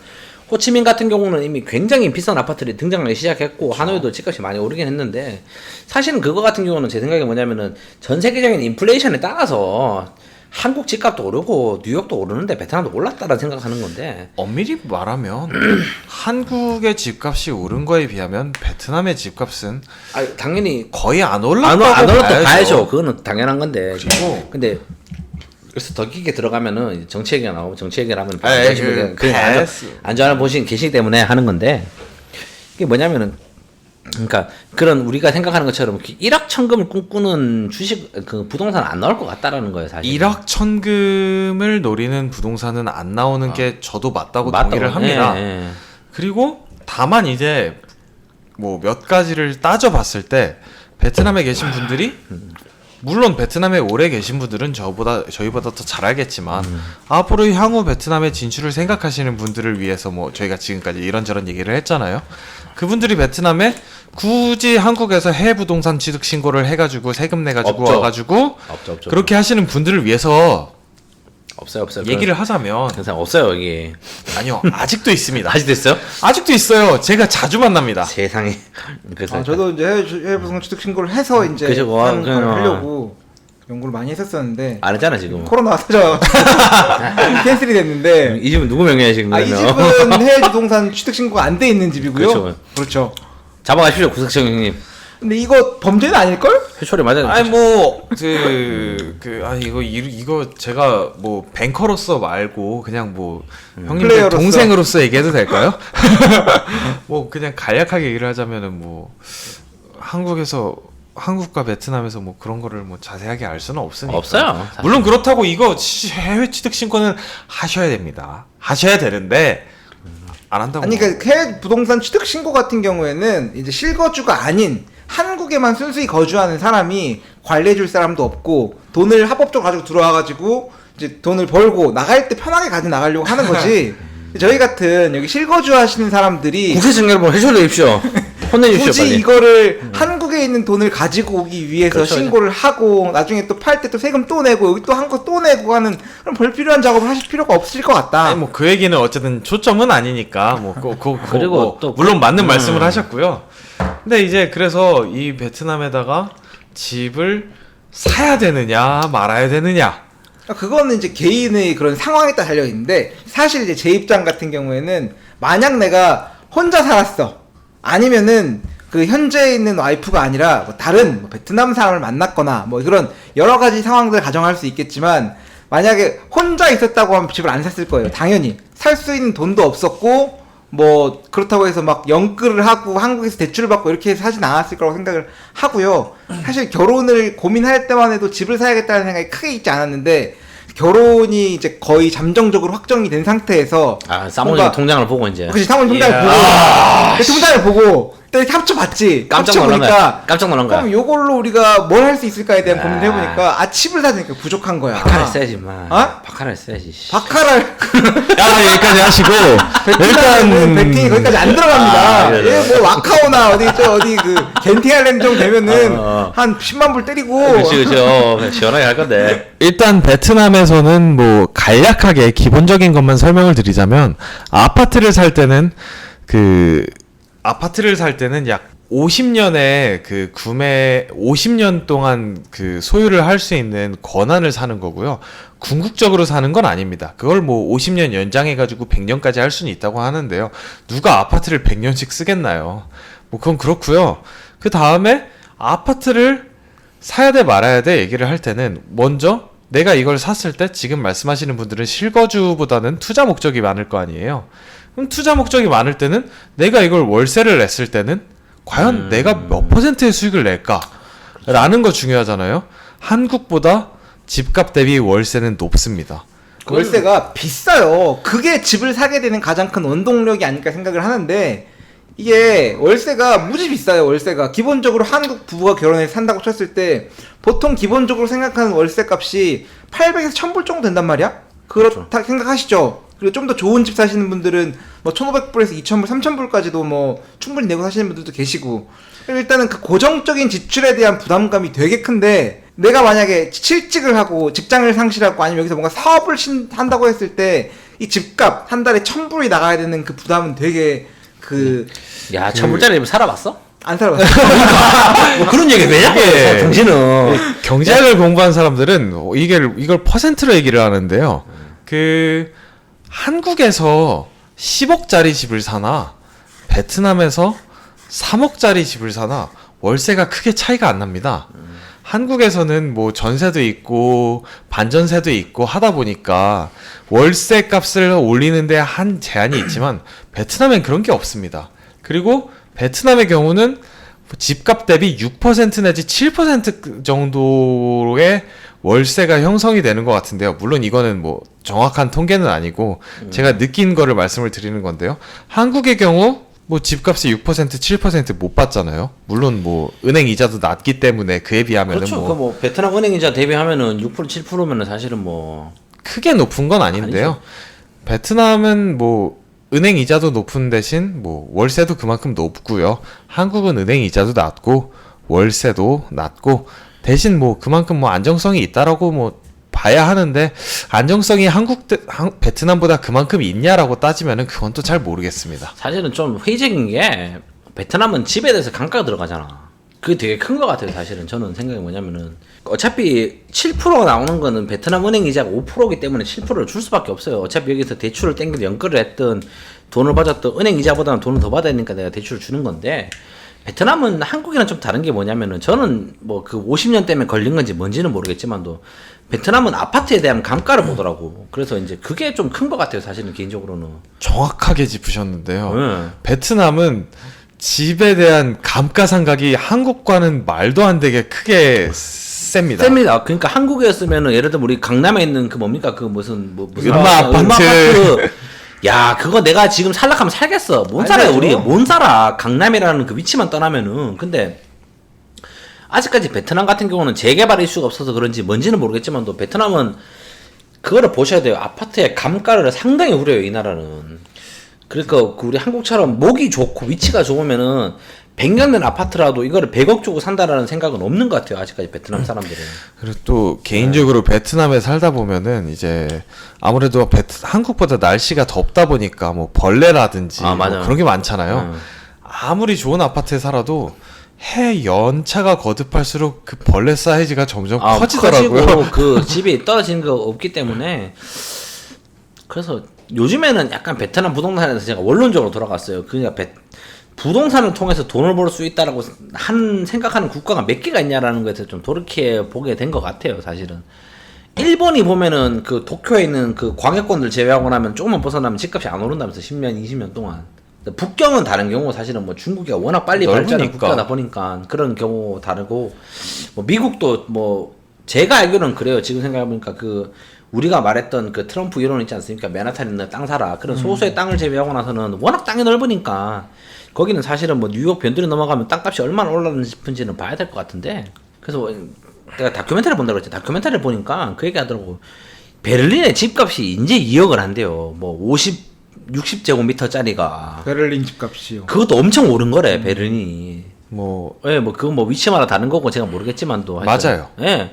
호치민 같은 경우는 이미 굉장히 비싼 아파트들이 등장하기 시작했고 하노이도 집값이 많이 오르긴 했는데 사실은 그거 같은 경우는 제 생각에 뭐냐면은 전 세계적인 인플레이션에 따라서 한국 집값도 오르고 뉴욕도 오르는데 베트남도 올랐다라는 생각하는 건데 엄밀히 말하면 한국의 집값이 오른 거에 비하면 베트남의 집값은 당연히 거의 안 안 올랐다고 올랐다 봐야죠. 그거는 당연한 건데. 그리고 근데 그래서 더 깊게 들어가면은 정치 얘기가 나오고 정치 얘기를 하면 안 좋아하는 분이 계시기 때문에 하는 건데 이게 뭐냐면은 그러니까 그런 우리가 생각하는 것처럼 1억 천금을 꿈꾸는 주식 그 부동산 안 나올 것 같다라는 거예요 사실. 1억 천금을 노리는 부동산은 안 나오는 게 저도 맞다고 동의를 합니다. 그리고 다만 이제 뭐 몇 가지를 따져봤을 때 베트남에 계신 분들이 물론 베트남에 오래 계신 분들은 저희보다 더 잘 알겠지만 앞으로 향후 베트남에 진출을 생각하시는 분들을 위해서 뭐 저희가 지금까지 이런저런 얘기를 했잖아요. 그분들이 베트남에 굳이 한국에서 해외 부동산 취득 신고를 해가지고 세금 내가지고 없죠. 와가지고 없죠. 그렇게 하시는 분들을 위해서 없어요. 얘기를 하자면 그래서 없어요 여기. 아니요 아직도 있습니다. 아직도 있어요? 아직도 있어요. 제가 자주 만납니다. 세상에. 그래서 저도 이제 해외 부동산 취득 신고를 해서 이제 그죠. 하려고 연구를 많이 했었었는데 안 했잖아 지금. 코로나 와서 캔슬이 됐는데 이 집은 누구 명의야 지금? 이 집은 해외 부동산 취득 신고가 안 돼 있는 집이고요. 그렇죠. 잡아가십시오 구석청 형님. 근데 이거 범죄는 아닐걸? 회초리 맞아요. 아니 뭐 이거 제가 뭐 뱅커로서 말고 그냥 뭐 형님 플레이어로서. 동생으로서 얘기해도 될까요? 뭐 그냥 간략하게 얘기를 하자면은 뭐 한국과 베트남에서 뭐 그런 거를 뭐 자세하게 알 수는 없으니까. 없어요. 사실. 물론 그렇다고 이거 해외 취득 신고는 하셔야 됩니다. 하셔야 되는데 안 한다고. 아니 그러니까 해외 부동산 취득 신고 같은 경우에는 이제 실거주가 아닌 한국에만 순수히 거주하는 사람이 관리해줄 사람도 없고 돈을 합법적으로 가지고 들어와가지고 이제 돈을 벌고 나갈 때 편하게 가지고 나가려고 하는 거지. 저희 같은 여기 실거주 하시는 사람들이 국세청 여러분 회초리 내십시오. 혼내주십시오 굳이 빨리. 이거를 한국에 있는 돈을 가지고 오기 위해서 그렇죠. 신고를 하고 나중에 또 팔 때 또 세금 또 내고 여기 또 한 거 또 내고 하는 그런 불필요한 작업을 하실 필요가 없을 것 같다. 아니 뭐 그 얘기는 어쨌든 초점은 아니니까 뭐 그리고 뭐 또 물론 맞는 말씀을 하셨고요. 근데 이제 그래서 이 베트남에다가 집을 사야 되느냐 말아야 되느냐. 그거는 이제 개인의 그런 상황에 따라 달려 있는데 사실 이제 제 입장 같은 경우에는 만약 내가 혼자 살았어 아니면은 그 현재 있는 와이프가 아니라 뭐 다른 뭐 베트남 사람을 만났거나 뭐 그런 여러 가지 상황들을 가정할 수 있겠지만 만약에 혼자 있었다고 하면 집을 안 샀을 거예요. 당연히 살 수 있는 돈도 없었고 뭐 그렇다고 해서 막 연끌을 하고 한국에서 대출을 받고 이렇게 해서 사진 않았을 거라고 생각을 하고요. 사실 결혼을 고민할 때만 해도 집을 사야겠다는 생각이 크게 있지 않았는데 결혼이 이제 거의 잠정적으로 확정이 된 상태에서 사모님 통장을 보고 이제. 그치 사모님 통장을 보고 그 통장을 보고 또 이렇게 합쳐봤지. 깜짝 놀란 거야. 그럼 요걸로 우리가 뭘 할 수 있을까에 대한 고민을 해보니까 칩을 사니까 부족한 거야. 바카를 써야지 마. 어? 바카를 써야지. 바카를 야 여기까지 하시고 베트남은 베팅이 거기까지 안 들어갑니다. 그래. 뭐 와카오나 어디 그 겐팅 아일랜드 정도 되면은 한 10만 불 때리고. 그렇죠. 시원하게 할 건데. 일단 베트남에서는 뭐 간략하게 기본적인 것만 설명을 드리자면 아파트를 살 때는 약 50년의 그 50년 동안 그 소유를 할 수 있는 권한을 사는 거고요. 궁극적으로 사는 건 아닙니다. 그걸 뭐 50년 연장해가지고 100년까지 할 수는 있다고 하는데요. 누가 아파트를 100년씩 쓰겠나요? 뭐 그건 그렇고요. 그 다음에 아파트를 사야 돼 말아야 돼 얘기를 할 때는 먼저 내가 이걸 샀을 때 지금 말씀하시는 분들은 실거주보다는 투자 목적이 많을 거 아니에요. 그럼 투자 목적이 많을 때는 내가 이걸 월세를 냈을 때는 과연 내가 몇 %의 수익을 낼까? 라는 거 중요하잖아요. 한국보다 집값 대비 월세는 높습니다. 월세가 비싸요. 그게 집을 사게 되는 가장 큰 원동력이 아닐까 생각을 하는데 이게 월세가 무지 비싸요. 월세가 기본적으로 한국 부부가 결혼해서 산다고 쳤을 때 보통 기본적으로 생각하는 월세 값이 800에서 1000불 정도 된단 말이야. 그렇다 생각하시죠. 그리고 좀 더 좋은 집 사시는 분들은 뭐 1500불에서 2000불, 3000불까지도 뭐 충분히 내고 사시는 분들도 계시고, 일단은 그 고정적인 지출에 대한 부담감이 되게 큰데, 내가 만약에 실직을 하고 직장을 상실하고 아니면 여기서 뭔가 사업을 한다고 했을 때 이 집값 한 달에 1000불이 나가야 되는 그 부담은 되게 야 1000불짜리 살아봤어? 안 살아봤어. 뭐 그런 얘기 왜 자꾸 해, 당신은. 경제학을 공부한 사람들은 이걸 퍼센트로 얘기를 하는데요. 한국에서 10억짜리 집을 사나 베트남에서 3억짜리 집을 사나 월세가 크게 차이가 안 납니다. 한국에서는 뭐 전세도 있고 반전세도 있고 하다 보니까 월세 값을 올리는데 한 제한이 있지만 베트남엔 그런 게 없습니다. 그리고 베트남의 경우는 집값 대비 6% 내지 7% 정도의 월세가 형성이 되는 것 같은데요. 물론 이거는 뭐 정확한 통계는 아니고 제가 느낀 거를 말씀을 드리는 건데요. 한국의 경우 뭐 집값이 6% 7% 못 받잖아요. 물론 뭐 은행 이자도 낮기 때문에 그에 비하면은 그렇죠. 뭐 베트남 은행 이자 대비하면은 6% 7%면은 사실은 뭐 크게 높은 건 아닌데요. 아니죠. 베트남은 뭐 은행 이자도 높은 대신 뭐 월세도 그만큼 높고요. 한국은 은행 이자도 낮고 월세도 낮고 대신 뭐 그만큼 뭐 안정성이 있다라고 뭐 봐야 하는데 안정성이 베트남보다 그만큼 있냐라고 따지면은 그건 또 잘 모르겠습니다. 사실은 좀 회의적인 게 베트남은 집에 대해서 감가가 들어가잖아. 그게 되게 큰 것 같아요. 사실은 저는 생각이 뭐냐면은 어차피 7% 나오는 거는 베트남 은행 이자가 5%이기 때문에 7%를 줄 수밖에 없어요. 어차피 여기서 대출을 땡겨서 연끌을 했든 돈을 받았든 은행 이자보다는 돈을 더 받아야 되니까 내가 대출을 주는 건데, 베트남은 한국이랑 좀 다른 게 뭐냐면은 저는 뭐 그 50년 때문에 걸린 건지 뭔지는 모르겠지만도 베트남은 아파트에 대한 감가를 보더라고. 그래서 이제 그게 좀 큰 것 같아요. 사실은 개인적으로는. 정확하게 짚으셨는데요. 네. 베트남은 집에 대한 감가상각이 한국과는 말도 안 되게 크게 셉니다. 셉니다. 그러니까 한국이었으면은 예를 들면 우리 강남에 있는 그 뭡니까 그 무슨 음마 아파트. 야 그거 내가 지금 살락하면 살겠어. 못 살아요. 우리 못 살아. 강남이라는 그 위치만 떠나면은. 근데 아직까지 베트남 같은 경우는 재개발 이슈가 없어서 그런지 뭔지는 모르겠지만 또 베트남은 그거를 보셔야 돼요. 아파트의 감가를 상당히 우려해요. 이 나라는. 그러니까 우리 한국처럼 목이 좋고 위치가 좋으면은 100년 된 아파트라도 이거를 100억 주고 산다라는 생각은 없는 것 같아요. 아직까지 베트남 사람들은. 그리고 또 개인적으로 베트남에 살다 보면은 이제 아무래도 한국보다 날씨가 덥다 보니까 뭐 벌레라든지 뭐 그런 게 많잖아요. 아무리 좋은 아파트에 살아도 해 연차가 거듭할수록 그 벌레 사이즈가 점점 커지더라고요. 커지고 그 집이 떨어지는 거 없기 때문에. 그래서 요즘에는 약간 베트남 부동산에서 제가 원론적으로 돌아갔어요. 그러니까 부동산을 통해서 돈을 벌 수 있다라고 생각하는 국가가 몇 개가 있냐라는 것에 좀 돌이켜 보게 된 것 같아요. 사실은 일본이 보면은 그 도쿄에 있는 그 광역권들 제외하고 나면 조금만 벗어나면 집값이 안 오른다면서 10년 20년 동안. 북경은 다른 경우 사실은 뭐 중국이 워낙 빨리 발전한 국가다 보니까 그런 경우 다르고, 뭐 미국도 뭐 제가 알기로는 그래요. 지금 생각해보니까 그 우리가 말했던 그 트럼프 이론 있지 않습니까? 맨하탄에 있는 땅 사라. 그런 소수의 땅을 제외하고 나서는 워낙 땅이 넓으니까 거기는 사실은 뭐 뉴욕 변두리 넘어가면 땅값이 얼마나 올랐는지 싶은지는 봐야 될 것 같은데. 그래서 내가 다큐멘터리를 본다고 했지. 다큐멘터리를 보니까 그 얘기 하더라고. 베를린의 집값이 이제 2억을 한대요. 뭐 60제곱미터짜리가. 베를린 집값이요. 그것도 엄청 오른 거래, 베를린이. 뭐 예, 뭐 그건 뭐 위치마다 다른 거고 제가 모르겠지만도. 맞아요. 예.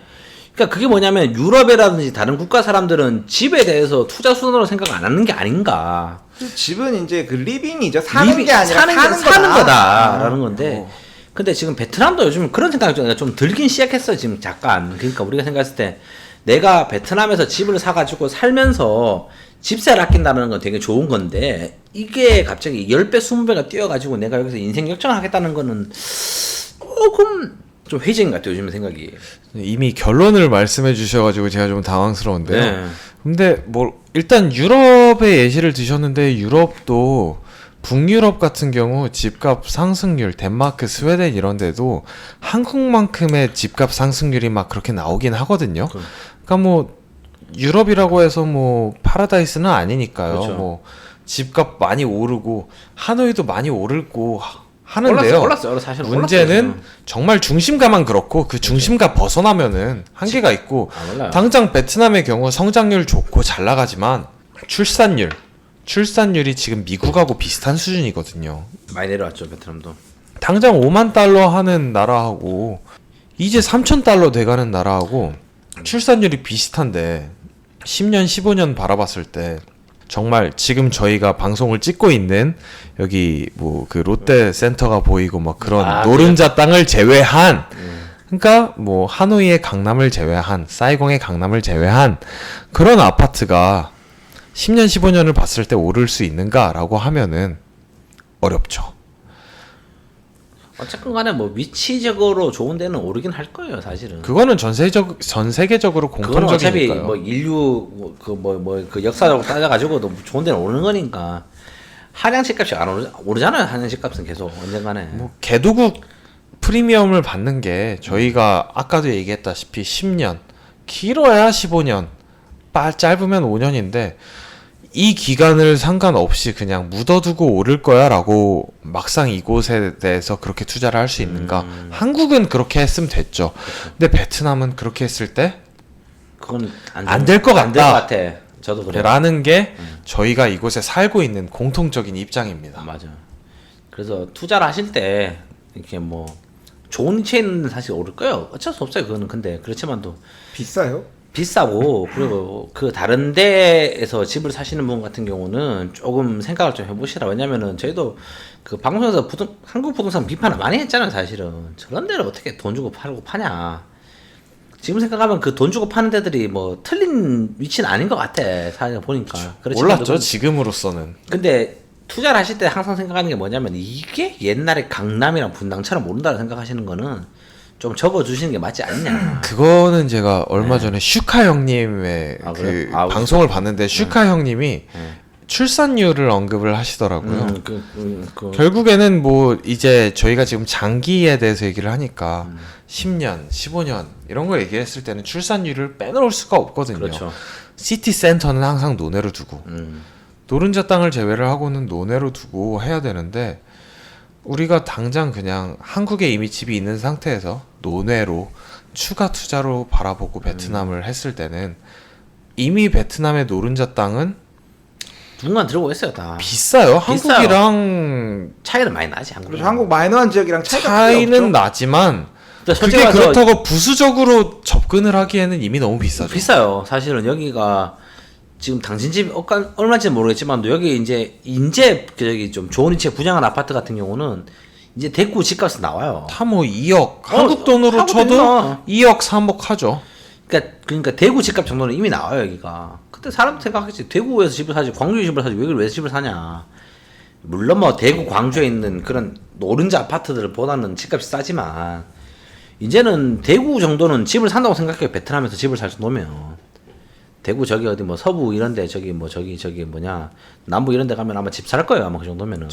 그러니까 그게 뭐냐면 유럽이라든지 다른 국가 사람들은 집에 대해서 투자 수단으로 생각 안 하는 게 아닌가. 집은 이제 그 리빙이죠. 사는 게 아니라 사는 거다라는 건데. 근데 지금 베트남도 요즘 그런 생각이 좀 들긴 시작했어요. 지금 잠깐. 그러니까 우리가 생각했을 때 내가 베트남에서 집을 사가지고 살면서 집세를 아낀다는 건 되게 좋은 건데 이게 갑자기 10배, 20배가 뛰어가지고 내가 여기서 인생 역전을 하겠다는 거는 조금 좀 회의적인 것 같아요. 요즘 생각이. 이미 결론을 말씀해 주셔가지고 제가 좀 당황스러운데요. 네. 근데 뭐 일단 유럽의 예시를 드셨는데 유럽도 북유럽 같은 경우 집값 상승률, 덴마크, 스웨덴 이런 데도 한국만큼의 집값 상승률이 막 그렇게 나오긴 하거든요. 그러니까 뭐 유럽이라고 해서 뭐 파라다이스는 아니니까요. 그렇죠. 뭐 집값 많이 오르고 하노이도 많이 오르고 하는데요. 올랐어요. 사실 문제는 올랐어요. 정말 중심가만 그렇고 그 중심가 벗어나면은 한계가 있고 몰라요. 당장 베트남의 경우 성장률 좋고 잘 나가지만 출산율이 지금 미국하고 비슷한 수준이거든요. 많이 내려왔죠 베트남도. 당장 5만 달러 하는 나라하고 이제 3천 달러 돼가는 나라하고 출산율이 비슷한데 10년, 15년 바라봤을 때 정말 지금 저희가 방송을 찍고 있는 여기 뭐 그 롯데 센터가 보이고 막 그런 노른자 땅을 제외한 그러니까 뭐 하노이의 강남을 제외한 사이공의 강남을 제외한 그런 아파트가 10년, 15년을 봤을 때 오를 수 있는가라고 하면은 어렵죠. 어쨌건 간에 뭐 위치적으로 좋은 데는 오르긴 할 거예요 사실은. 그거는 전 세계적으로 그건 어차피 공통적이니까요. 뭐 인류 그 역사적으로 따져가지고도 좋은 데는 오르는 거니까. 한양 집값이 안 오르잖아요. 한양 집값은 계속 언젠간에. 뭐 개도국 프리미엄을 받는 게 저희가 아까도 얘기했다시피 10년, 길어야 15년, 짧으면 5년인데 이 기간을 상관없이 그냥 묻어두고 오를 거야라고 막상 이곳에 대해서 그렇게 투자를 할 수 있는가? 한국은 그렇게 했으면 됐죠. 근데 베트남은 그렇게 했을 때 그건 안 될 것 안 될 것 같다. 같아. 저도 그래요. 라는 게 저희가 이곳에 살고 있는 공통적인 입장입니다. 맞아. 그래서 투자를 하실 때 이렇게 뭐 좋은 위치에는 사실 오를 거예요. 어쩔 수 없어요. 그거는 근데 그렇지만도 비싸요? 비싸고 그리고 그 다른 데에서 집을 사시는 분 같은 경우는 조금 생각을 좀 해보시라. 왜냐면은 저희도 그 방송에서 한국 부동산 비판을 많이 했잖아요. 사실은 저런 데를 어떻게 돈 주고 팔고 파냐. 지금 생각하면 그 돈 주고 파는 데들이 뭐 틀린 위치는 아닌 것 같아. 사실 보니까. 몰랐죠. 지금으로서는. 근데 투자를 하실 때 항상 생각하는 게 뭐냐면 이게 옛날에 강남이랑 분당처럼 오른다고 생각하시는 거는 좀 접어주시는 게 맞지 않냐. 그거는 제가 얼마 전에 슈카 형님의 아, 그 그래요? 아, 방송을 봤는데 슈카 형님이 출산율을 언급을 하시더라고요. 결국에는 뭐 이제 저희가 지금 장기에 대해서 얘기를 하니까 10년, 15년 이런 걸 얘기했을 때는 출산율을 빼놓을 수가 없거든요. 그렇죠. 시티 센터는 항상 논외로 두고 노른자 땅을 제외를 하고는 논외로 두고 해야 되는데 우리가 당장 그냥 한국에 이미 집이 있는 상태에서 논외로 추가 투자로 바라보고 베트남을 했을 때는 이미 베트남의 노른자 땅은 누군가 들고 있어요 다. 비싸요. 한국이랑 차이는 많이 나지 한국. 그렇죠. 한국 마이너한 지역이랑 차이는 나지만 그게 그렇다고 부수적으로 접근을 하기에는 이미 너무 비싸죠. 비싸요. 사실은 여기가 지금 당신 집 얼마인지 모르겠지만 여기 이제 저기 좀 좋은 위치에 분양한 아파트 같은 경우는 이제 대구 집값이 나와요. 다 뭐 2억 한국 돈으로 쳐도 된다. 2억 3억 하죠. 그러니까 대구 집값 정도는 이미 나와요 여기가. 그때 사람 생각하겠지. 대구에서 집을 사지 광주에 집을 사지 왜 집을 사냐. 물론 뭐 대구 광주에 있는 그런 노른자 아파트들보다는 집값이 싸지만 이제는 대구 정도는 집을 산다고 생각해요. 베트남에서 집을 살 정도면. 대구 저기 어디 뭐 서부 이런데 저기 뭐냐 남부 이런데 가면 아마 집 살 거예요 아마 그 정도면은.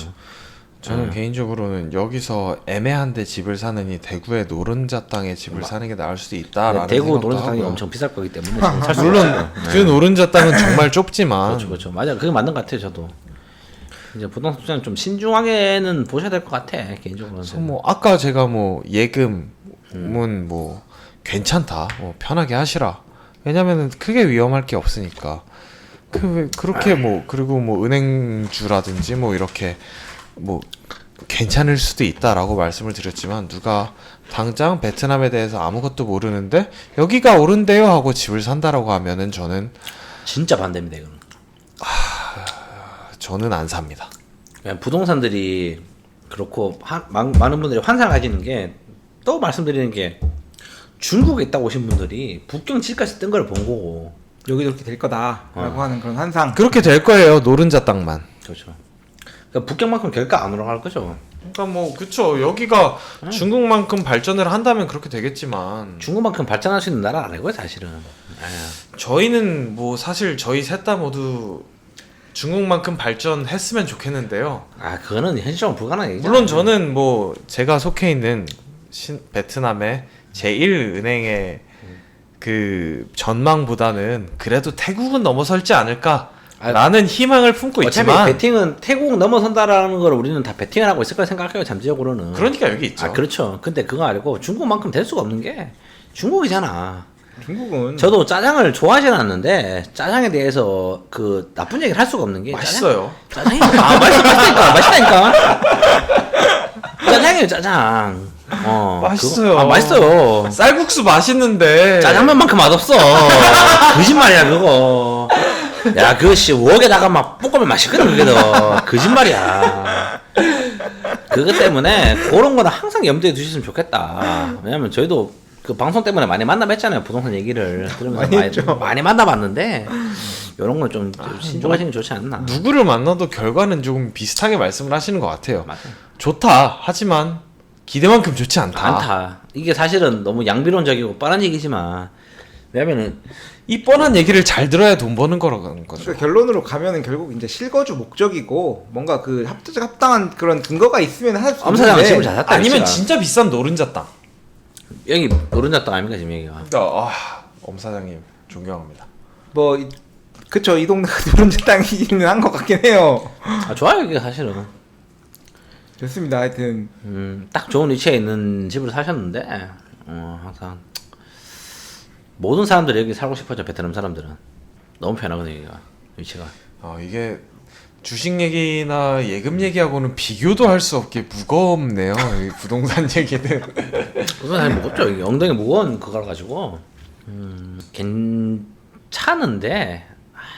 저는 개인적으로는 여기서 애매한데 집을 사느니 대구의 노른자 땅에 집을 사는 게 나을 수도 있다라는 대구 생각도 노른자 땅이 하고요. 엄청 비쌀 거기 때문에 살수 물론 그 노른자 땅은 정말 좁지만 그렇죠 맞아 그게 맞는 것 같아요 저도. 이제 부동산 투자는 좀 신중하게는 보셔야 될 것 같아 개인적으로는. 그래서 뭐 아까 제가 뭐 예금은 뭐 괜찮다 뭐 편하게 하시라. 왜냐면은 크게 위험할 게 없으니까. 그렇게 뭐 그리고 뭐 은행주라든지 뭐 이렇게 뭐 괜찮을 수도 있다라고 말씀을 드렸지만 누가 당장 베트남에 대해서 아무것도 모르는데 여기가 오른대요 하고 집을 산다라고 하면은 저는 진짜 반대입니다 이거는. 저는 안 삽니다. 그냥 부동산들이 그렇고 많은 분들이 환상을 가지는 게 또 말씀드리는 게 중국에 있다 오신 분들이 북경 집값이 뜬 걸 본 거고 여기도 이렇게 될 거다라고 하는 그런 환상. 그렇게 될 거예요. 노른자 땅만. 그렇죠. 그러니까 북경만큼 결가 안 올라갈 거죠. 그러니까 뭐 그쵸. 여기가 중국만큼 발전을 한다면 그렇게 되겠지만 중국만큼 발전할 수 있는 나라 아니고요 사실은. 저희는 뭐 사실 저희 셋 다 모두 중국만큼 발전했으면 좋겠는데요. 그거는 현실적으로 불가능한 얘기죠. 물론 저는 뭐 제가 속해 있는 베트남의 제1은행의 그 전망보다는 그래도 태국은 넘어설지 않을까라는 희망을 품고 어차피 있지만 배팅은 태국 넘어선다라는 걸 우리는 다 배팅을 하고 있을 거라 생각해요. 잠재적으로는. 그러니까 여기 있죠. 그렇죠. 근데 그거 아니고 중국만큼 될 수가 없는 게 중국이잖아. 중국은 저도 짜장을 좋아하진 않는데 짜장에 대해서 그 나쁜 얘기를 할 수가 없는 게 맛있어요. 짜장이 맛있다니까. 짜장이에요, 짜장. 맛있어요. 그거, 맛있어요. 쌀국수 맛있는데 짜장면만큼 맛없어. 거짓말이야 그거. 야 그것이 웍에다가 막 볶으면 맛있거든 그게 더. 거짓말이야. 그것 때문에 그런 거는 항상 염두에 두셨으면 좋겠다. 왜냐면 저희도 그 방송 때문에 많이 만나뵀잖아요 부동산 얘기를 들으면서 많이 만나봤는데 이런 건 좀 신중하시는 게 좋지 않나. 누구를 만나도 결과는 조금 비슷하게 말씀을 하시는 것 같아요. 맞아. 좋다 하지만 기대만큼 좋지 않다. 않다. 이게 사실은 너무 양비론적이고 뻔한 얘기지만 왜냐면은 이 뻔한 얘기를 잘 들어야 돈 버는 거라는 거죠. 그러니까 결론으로 가면은 결국 이제 실거주 목적이고 뭔가 그 합당한 그런 근거가 있으면 할 수 엄사장은 있는데 집을 잘 샀다. 아니면 진짜. 진짜 비싼 노른자 땅. 여기 노른자 땅 아닙니까 지금 여기가. 엄 사장님 존경합니다. 뭐 그쵸 이 동네가 노른자 땅이는 한 것 같긴 해요. 아 좋아요 이게 사실은. 좋습니다. 하여튼 딱 좋은 위치에 있는 집으로 사셨는데 항상 모든 사람들이 여기 살고 싶어져. 베트남 사람들은 너무 편하거든요 여기가 위치가. 이게 주식 얘기나 예금 얘기하고는 비교도 할 수 없게 무겁네요. 이 부동산 얘기는. 우선 잘 무겁죠. 이게 엉덩이 무거운 그걸 가지고 괜찮은데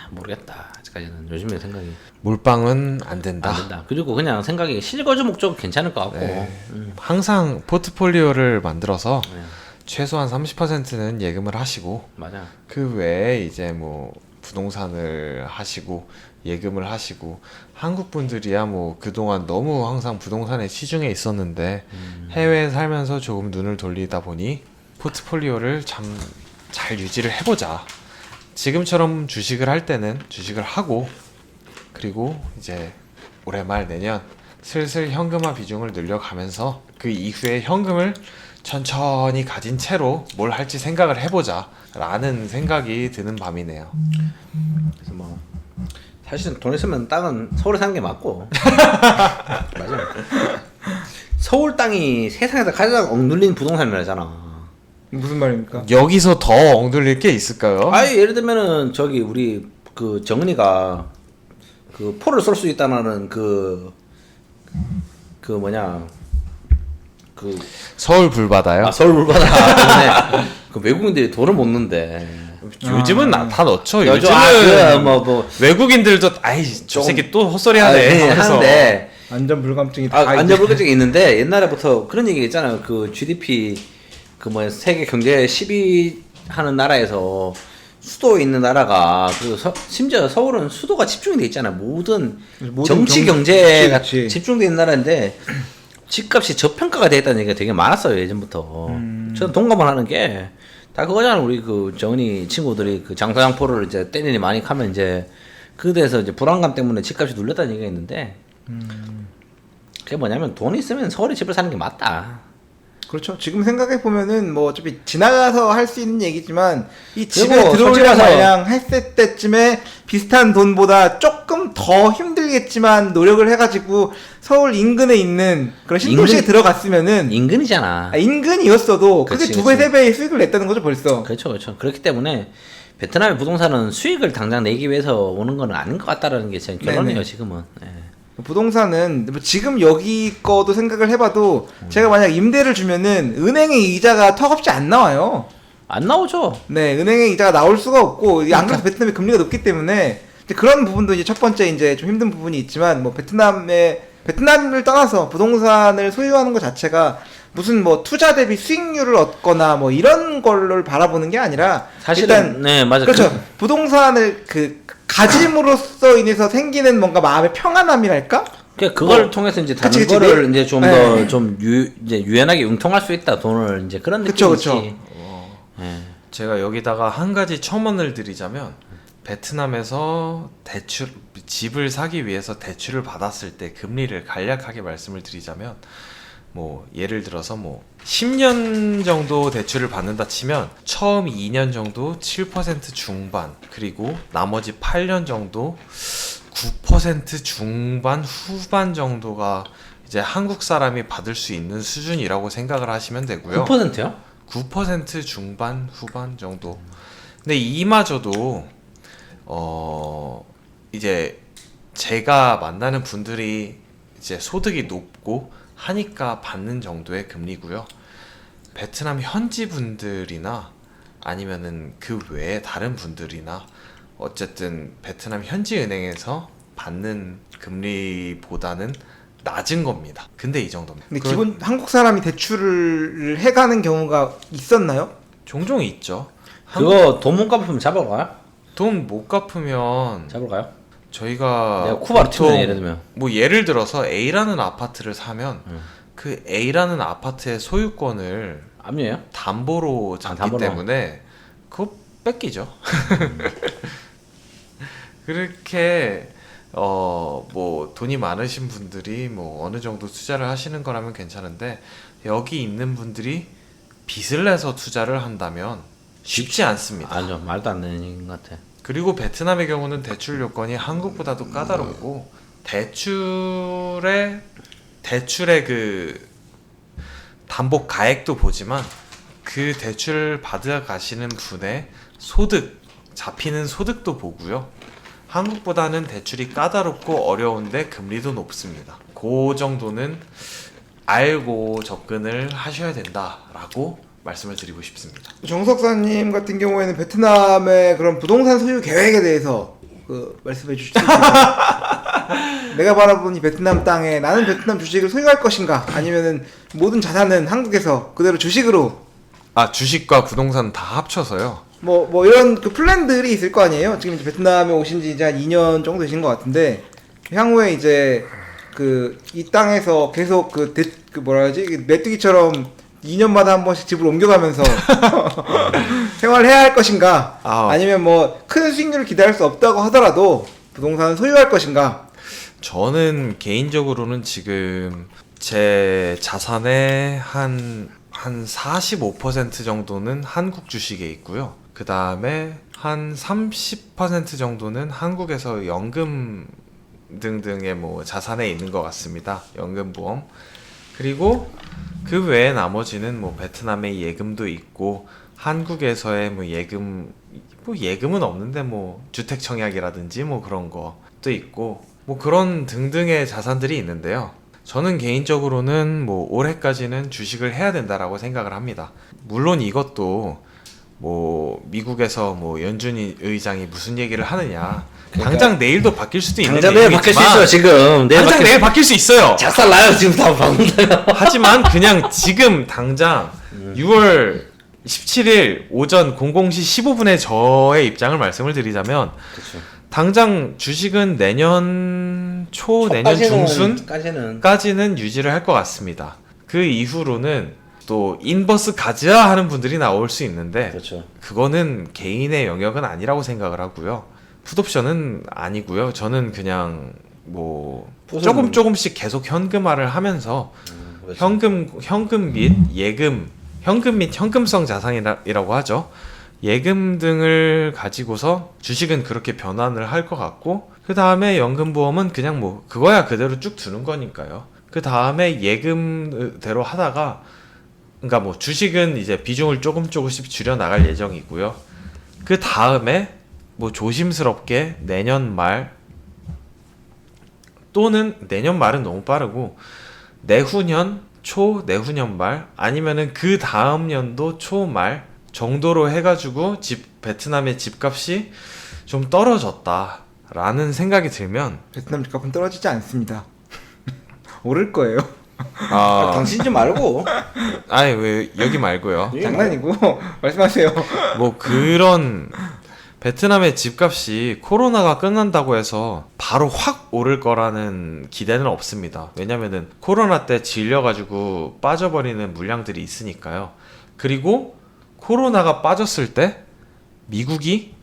모르겠다 아직까지는. 요즘에 생각이 몰빵은 안 된다. 안 된다. 그리고 그냥 생각이 실거주 목적 괜찮을 것 같고. 네. 항상 포트폴리오를 만들어서 네. 최소한 30%는 예금을 하시고 맞아. 그 외에 이제 뭐 부동산을 하시고 예금을 하시고 한국 분들이야 뭐 그동안 너무 항상 부동산에 치중해 있었는데 해외에 살면서 조금 눈을 돌리다 보니 포트폴리오를 참 잘 유지를 해보자. 지금처럼 주식을 할 때는 주식을 하고 그리고 이제 올해 말 내년 슬슬 현금화 비중을 늘려가면서 그 이후에 현금을 천천히 가진 채로 뭘 할지 생각을 해보자 라는 생각이 드는 밤이네요. 그래서 뭐 사실은 돈 있으면 땅은 서울에 사는 게 맞고. 맞아. 서울 땅이 세상에서 가장 억눌린 부동산이라잖아. 무슨 말입니까? 여기서 더 엉들릴 게 있을까요? 아예 예를 들면은 저기 우리 그 정은이가 그 포를 쏠 수 있다는 그 뭐냐 그 서울 불바다요? 서울 물바다 때문에 그 외국인들이 돈을 못 넣는데. 요즘은 다 넣죠. 요즘 요즘은 뭐 외국인들도 아이 저 새끼 또 헛소리 하네 하는데 안전 불감증이 다 안전 불감증이 있는데 옛날에부터 그런 얘기 있잖아요. 그 GDP 그 뭐 세계 경제 10위 하는 나라에서 수도에 있는 나라가 그 심지어 서울은 수도가 집중이 돼 있잖아요. 모든 정치 경제가 집중돼 있는 나라인데 집값이 저평가가 돼 있다는 얘기가 되게 많았어요 예전부터. 저는 동감을 하는 게 다 그거잖아. 우리 그 정은이 친구들이 그 장사장포를 이제 때리니 많이 가면 이제 그 대해서 이제 불안감 때문에 집값이 눌렸다는 얘기가 있는데 그게 뭐냐면 돈이 있으면 서울에 집을 사는 게 맞다. 그렇죠. 지금 생각해 보면은 뭐 어차피 지나가서 할 수 있는 얘기지만 이 집에 그리고 들어오려 마냥 했을 때쯤에 비슷한 돈보다 조금 더 힘들겠지만 노력을 해가지고 서울 인근에 있는 그런 신도시에 들어갔으면은 인근이잖아. 인근이었어도 그게 그치, 두 배, 그치. 세 배의 수익을 냈다는 거죠 벌써. 그렇죠, 그렇죠. 그렇기 때문에 베트남의 부동산은 수익을 당장 내기 위해서 오는 건 아닌 것 같다라는 게 제 결론이에요. 네네. 지금은. 네. 부동산은 뭐 지금 여기 거도 생각을 해봐도 제가 만약 임대를 주면은 은행의 이자가 턱없이 안 나와요. 안 나오죠. 네, 은행의 이자가 나올 수가 없고 안 그래도 베트남의 금리가 높기 때문에 이제 그런 부분도 이제 첫 번째 이제 좀 힘든 부분이 있지만 뭐 베트남을 떠나서 부동산을 소유하는 것 자체가 무슨 뭐 투자 대비 수익률을 얻거나 뭐 이런 걸로 바라보는 게 아니라 사실은 일단 네 맞아. 그렇죠. 부동산을 그 가짐으로써 인해서 생기는 뭔가 마음의 평안함이랄까? 그걸 통해서 이제 다른 그치, 거를 이제 좀 더 네. 좀 이제 유연하게 융통할 수 있다 돈을 이제 그런 그쵸, 느낌이지. 그쵸. 네. 제가 여기다가 한 가지 첨언을 드리자면 베트남에서 집을 사기 위해서 대출을 받았을 때 금리를 간략하게 말씀을 드리자면 뭐 예를 들어서 뭐 10년 정도 대출을 받는다 치면 처음 2년 정도 7% 중반, 그리고 나머지 8년 정도 9% 중반 후반 정도가 이제 한국 사람이 받을 수 있는 수준이라고 생각을 하시면 되고요. 9%요? 9% 중반 후반 정도. 근데 이마저도 이제 제가 만나는 분들이 이제 소득이 높고 하니까 받는 정도의 금리고요. 베트남 현지 분들이나 아니면은 그 외에 다른 분들이나 어쨌든 베트남 현지 은행에서 받는 금리보다는 낮은 겁니다. 근데 이 정도입니다. 근데 기본 한국 사람이 대출을 해가는 경우가 있었나요? 종종 있죠. 그거 돈 못 갚으면 잡으러 가요? 돈 못 갚으면 잡으러 가요? 저희가 내가 쿠바로 보통 튀면 예를 들면 뭐 예를 들어서 A라는 아파트를 사면 그 A라는 아파트의 소유권을 압류해요? 담보로 잡기 담보로. 때문에 그거 뺏기죠. 그렇게 뭐 돈이 많으신 분들이 뭐 어느 정도 투자를 하시는 거라면 괜찮은데 여기 있는 분들이 빚을 내서 투자를 한다면 쉽지 않습니다. 아니요, 말도 안 되는 것 같아. 그리고 베트남의 경우는 대출 요건이 한국보다도 까다롭고 대출의 그 담보 가액도 보지만 그 대출을 받아 가시는 분의 소득, 잡히는 소득도 보고요. 한국보다는 대출이 까다롭고 어려운데 금리도 높습니다. 그 정도는 알고 접근을 하셔야 된다라고 말씀을 드리고 싶습니다. 정석사님 같은 경우에는 베트남의 그런 부동산 소유 계획에 대해서 말씀해 주실 수 있나요? 내가 바라보는 이 베트남 땅에 나는 베트남 주식을 소유할 것인가, 아니면은 모든 자산은 한국에서 그대로 주식으로, 주식과 부동산 다 합쳐서요. 뭐 이런 그 플랜들이 있을 거 아니에요? 지금 이제 베트남에 오신 지 이제 한 2년 정도 되신 것 같은데, 향후에 이제 이 땅에서 계속 뭐라 하지? 메뚜기처럼 2년마다 한 번씩 집을 옮겨가면서 생활해야 할 것인가, 아니면 뭐 큰 수익률을 기대할 수 없다고 하더라도 부동산을 소유할 것인가? 저는 개인적으로는 지금 제 자산의 한 45% 정도는 한국 주식에 있고요. 그 다음에 한 30% 정도는 한국에서 연금 등등의 뭐 자산에 있는 것 같습니다. 연금보험. 그리고 그 외에 나머지는 뭐 베트남의 예금도 있고 한국에서의 뭐 예금은 없는데 뭐 주택 청약이라든지 뭐 그런 것도 있고 뭐 그런 등등의 자산들이 있는데요. 저는 개인적으로는 뭐 올해까지는 주식을 해야 된다라고 생각을 합니다. 물론 이것도 뭐 미국에서 뭐 연준이 의장이 무슨 얘기를 하느냐, 당장 내일도 바뀔 수도 있는 당장 내일 바뀔 수 있어요. 지금 내일 바뀔 수 있어요. 작살 나요 지금 다 방금. 하지만 그냥 지금 당장 6월 17일 오전 00시 15분에 저의 입장을 말씀을 드리자면, 그쵸. 당장 주식은 내년 초, 내년 중순까지는 유지를 할 것 같습니다. 그 이후로는 또 인버스 가즈아 하는 분들이 나올 수 있는데, 그렇죠. 그거는 개인의 영역은 아니라고 생각을 하고요. 풋옵션은 아니고요. 저는 그냥 뭐 조금씩 계속 현금화를 하면서 현금 및 예금, 현금 및 현금성 자산이라고 하죠. 예금 등을 가지고서 주식은 그렇게 변환을 할 것 같고, 그 다음에 연금보험은 그냥 뭐 그거야 그대로 쭉 두는 거니까요. 그 다음에 예금대로 하다가, 그러니까 뭐 주식은 이제 비중을 조금씩 줄여 나갈 예정이고요. 그 다음에 뭐 조심스럽게 내년 말 또는 내년 말은 너무 빠르고 내후년 초, 내후년 말 아니면은 그 다음 연도 초 말 정도로 해가지고 베트남의 집값이 좀 떨어졌다라는 생각이 들면, 베트남 집값은 떨어지지 않습니다. 오를 거예요. 당신 좀 말고. 아니 왜 여기 말고요. 장난이고 말씀하세요. 뭐 그런 베트남의 집값이 코로나가 끝난다고 해서 바로 확 오를 거라는 기대는 없습니다. 왜냐면은 코로나 때 질려가지고 빠져버리는 물량들이 있으니까요. 그리고 코로나가 빠졌을 때 미국이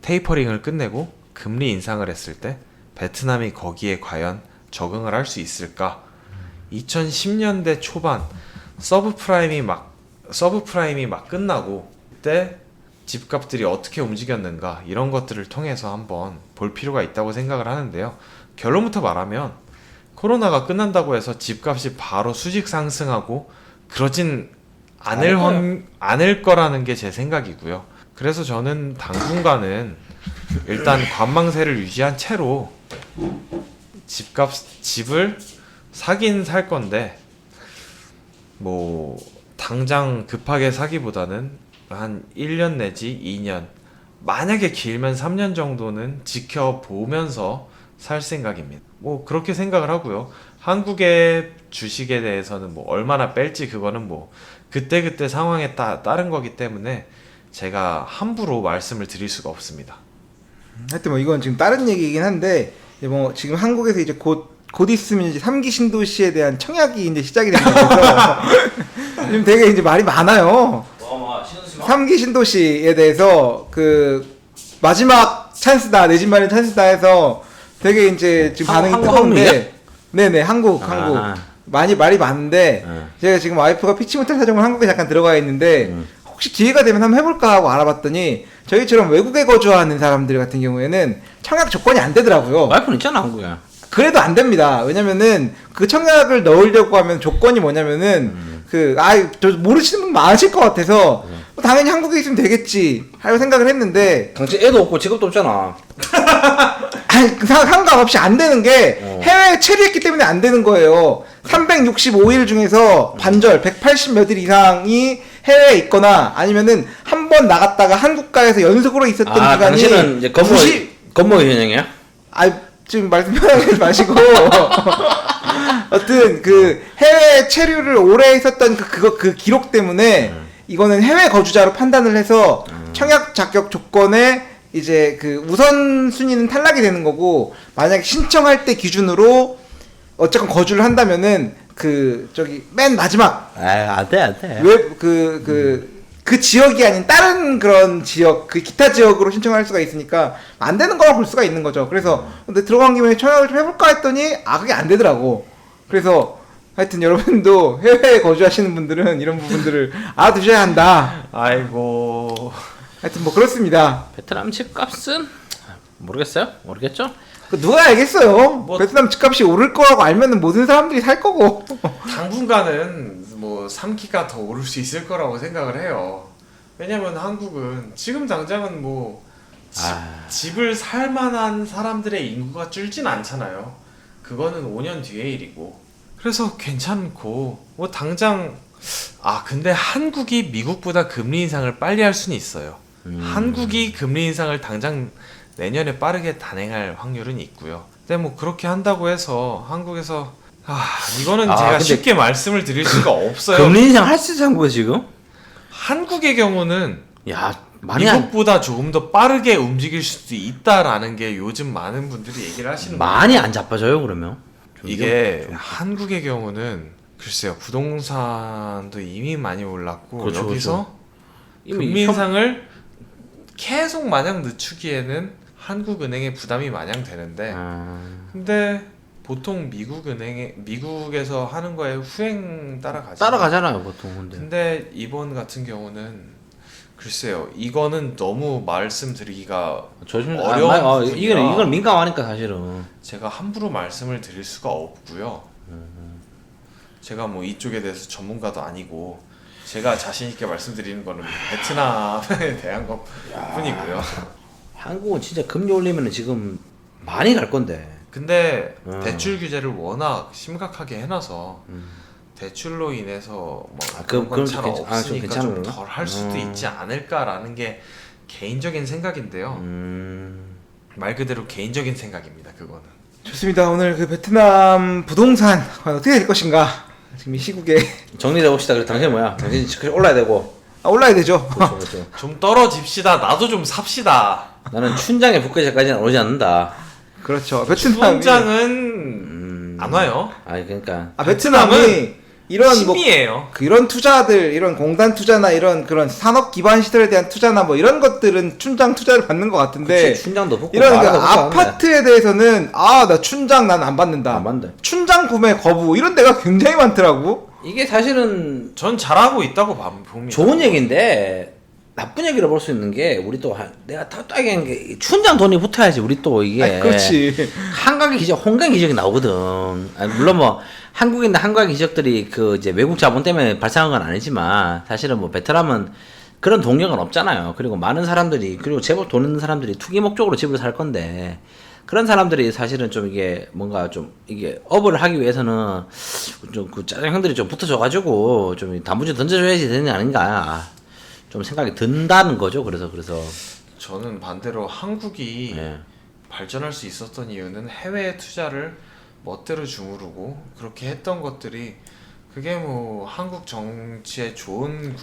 테이퍼링을 끝내고 금리 인상을 했을 때 베트남이 거기에 과연 적응을 할 수 있을까? 2010년대 초반 서브프라임이 막 끝나고 그때 집값들이 어떻게 움직였는가 이런 것들을 통해서 한번 볼 필요가 있다고 생각을 하는데요. 결론부터 말하면 코로나가 끝난다고 해서 집값이 바로 수직 상승하고 그러진 않을 거라는 게 제 생각이고요. 그래서 저는 당분간은 일단 관망세를 유지한 채로 집을 사긴 살 건데 뭐 당장 급하게 사기보다는 한 1년 내지 2년, 만약에 길면 3년 정도는 지켜보면서 살 생각입니다. 뭐 그렇게 생각을 하고요. 한국의 주식에 대해서는 뭐 얼마나 뺄지 그거는 뭐 그때그때 상황에 따른 거기 때문에 제가 함부로 말씀을 드릴 수가 없습니다. 하여튼 뭐 이건 지금 다른 얘기이긴 한데 이제 뭐 지금 한국에서 이제 곧 있으면 이제 3기 신도시에 대한 청약이 이제 시작이 된다고 지금 되게 이제 말이 많아요. 3기 신도시에 대해서 그 마지막 찬스다, 내 집 마련 찬스다 해서 되게 이제 지금 반응이 뜨거운데, 네네, 한국. 말이 많은데, 제가 지금 와이프가 피치 못할 사정으로 한국에 잠깐 들어가 있는데, 혹시 기회가 되면 한번 해볼까 하고 알아봤더니, 저희처럼 외국에 거주하는 사람들 같은 경우에는 청약 조건이 안 되더라고요. 와이프는 있잖아, 한국에. 그래도 안 됩니다. 왜냐면은 그 청약을 넣으려고 하면 조건이 뭐냐면은, 저 모르시는 분 많으실 것 같아서, 당연히 한국에 있으면 되겠지 하고 생각을 했는데 당신 애도 없고 직업도 없잖아. 아니 상관없이 안 되는 게 해외에 체류했기 때문에 안 되는 거예요. 365일 중에서 반절 180 몇 일 이상이 해외에 있거나 아니면은 한 번 나갔다가 한국가에서 연속으로 있었던 기간이 당신은 이제 건모의 현영이야? 지금 말씀 편하게 하지 마시고 어떤 그 해외 체류를 오래 있었던 그 기록 때문에 이거는 해외 거주자로 판단을 해서 청약 자격 조건에 이제 그 우선 순위는 탈락이 되는 거고 만약에 신청할 때 기준으로 어쨌건 거주를 한다면은 맨 마지막 안돼 왜 그 지역이 아닌 다른 그런 지역 그 기타 지역으로 신청할 수가 있으니까 안 되는 거라 볼 수가 있는 거죠. 그래서 근데 들어간 김에 청약을 좀 해볼까 했더니 그게 안 되더라고. 그래서 하여튼 여러분도 해외에 거주하시는 분들은 이런 부분들을 알아두셔야 한다. 아이고. 하여튼 뭐 그렇습니다. 베트남 집값은 모르겠죠? 누가 알겠어요. 베트남 집값이 오를 거라고 알면은 모든 사람들이 살 거고. 당분간은 뭐 3기가 더 오를 수 있을 거라고 생각을 해요. 왜냐면 한국은 지금 당장은 뭐 집을 살 만한 사람들의 인구가 줄진 않잖아요. 그거는 5년 뒤의 일이고. 그래서 괜찮고 뭐 당장 근데 한국이 미국보다 금리 인상을 빨리 할 수는 있어요. 한국이 금리 인상을 당장 내년에 빠르게 단행할 확률은 있고요. 근데 뭐 그렇게 한다고 해서 한국에서 이거는 제가 쉽게 말씀을 드릴 수가 없어요. 금리 인상 할 수 있어 한국에 지금? 한국의 경우는 미국보다 조금 더 빠르게 움직일 수도 있다라는 게 요즘 많은 분들이 얘기를 하시는 거예요. 많이 안 자빠져요 그러면? 이게 한국의 경우는 글쎄요, 부동산도 이미 많이 올랐고 그렇죠, 여기서 금리 인상을 계속 마냥 늦추기에는 한국은행의 부담이 마냥 되는데 근데 보통 미국에서 하는 거에 후행 따라가잖아요 보통. 근데 이번 같은 경우는 글쎄요, 이거는 너무 말씀드리기가 어려운 부분이라 이건 민감하니까 사실은 제가 함부로 말씀을 드릴 수가 없고요. 제가 뭐 이쪽에 대해서 전문가도 아니고 제가 자신 있게 말씀드리는 거는 베트남에 대한 것 뿐이고요. 한국은 진짜 금리 올리면 지금 많이 갈 건데. 근데 대출 규제를 워낙 심각하게 해놔서 대출로 인해서 뭐 그런 건 잘 없으니까 좀 덜 할 수도 있지 않을까라는 게 개인적인 생각인데요. 말 그대로 개인적인 생각입니다. 그거는. 좋습니다. 오늘 그 베트남 부동산 어떻게 될 것인가 지금 이 시국에 정리해 봅시다. 그래 당신 뭐야? 당신 올라야 되고. 올라야 되죠. 그렇죠. 좀 떨어집시다. 나도 좀 삽시다. 나는 춘장의 북괴제까지는 오지 않는다. 그렇죠. 춘장은 안 와요. 그러니까. 베트남이 이런 심이에요. 이런 투자들, 이런 공단 투자나 이런 그런 산업 기반 시설에 대한 투자나 뭐 이런 것들은 춘장 투자를 받는 것 같은데 그치, 춘장도 붙고 이런 그 마을도 붙고 아파트에 대해서는 나 춘장 난 안 받는다. 안 받는다. 춘장 구매 거부 이런 데가 굉장히 많더라고. 이게 사실은 전 잘하고 있다고 봅니다. 좋은 얘기인데 나쁜 얘기를 볼 수 있는 게 우리 또 내가 딱 얘기한 게 춘장 돈이 붙어야지 우리 또 이게 그렇지. 한강의 기적, 홍강의 기적이 나오거든. 물론 뭐 한국에 있는 한강의 기적들이 그 이제 외국 자본 때문에 발생한 건 아니지만 사실은 뭐 베트남은 그런 동력은 없잖아요. 그리고 많은 사람들이 그리고 제법 돈 있는 사람들이 투기 목적으로 집을 살 건데 그런 사람들이 사실은 좀 이게 뭔가 좀 이게 업을 하기 위해서는 좀 그 짜장형들이 좀 붙어줘가지고 좀 단무지 던져줘야지 되는 게 아닌가 좀 생각이 든다는 거죠. 그래서 저는 반대로 한국이 예. 발전할 수 있었던 이유는 해외 투자를 멋대로 주무르고 그렇게 했던 것들이 그게 뭐 한국 정치의 좋은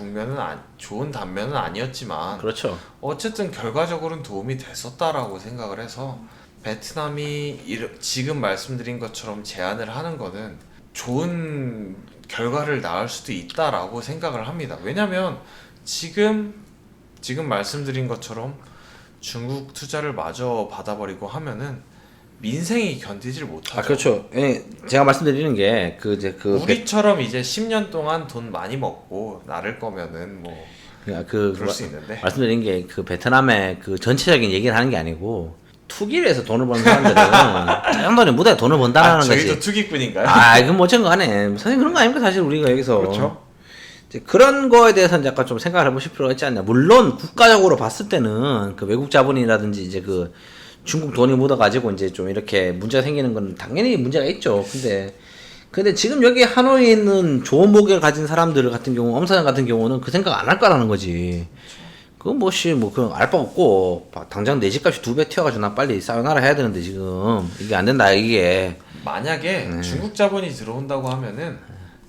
좋은 단면은 아니었지만 그렇죠. 어쨌든 결과적으로는 도움이 됐었다라고 생각을 해서 베트남이 지금 말씀드린 것처럼 제안을 하는 거는 좋은 결과를 낳을 수도 있다라고 생각을 합니다. 왜냐면 지금 말씀드린 것처럼 중국 투자를 마저 받아버리고 하면은 민생이 견디질 못하죠. 그렇죠. 예, 제가 말씀드리는 게 우리처럼 이제 10년 동안 돈 많이 먹고 나를 거면은 뭐 그럴 수 있는데 말씀드린 게 그 베트남의 그 전체적인 얘기를 하는 게 아니고 투기를 해서 돈을 버는 사람들은 짜장돈에 무대에 돈을 번다는 거지. 저희도 투기꾼인가요? 그건 뭐 어쩐 간에 사실 그런 거 아닙니까? 사실 우리가 여기서 그렇죠. 이제 그런 거에 대해서는 약간 좀 생각을 해보실 필요가 있지 않냐. 물론 국가적으로 봤을 때는 그 외국 자본이라든지 이제 그 중국 돈이 묻어가지고 이제 좀 이렇게 문제가 생기는 건 당연히 문제가 있죠. 근데 지금 여기 하노이에 있는 좋은 목을 가진 사람들 같은 경우, 엄사장 같은 경우는 그 생각 안 할 거라는 거지. 그건 그런 알바 없고 당장 내 집값이 2배 튀어가지고 나 빨리 사요나라 해야 되는데 지금 이게 안 된다 이게. 만약에 중국 자본이 들어온다고 하면은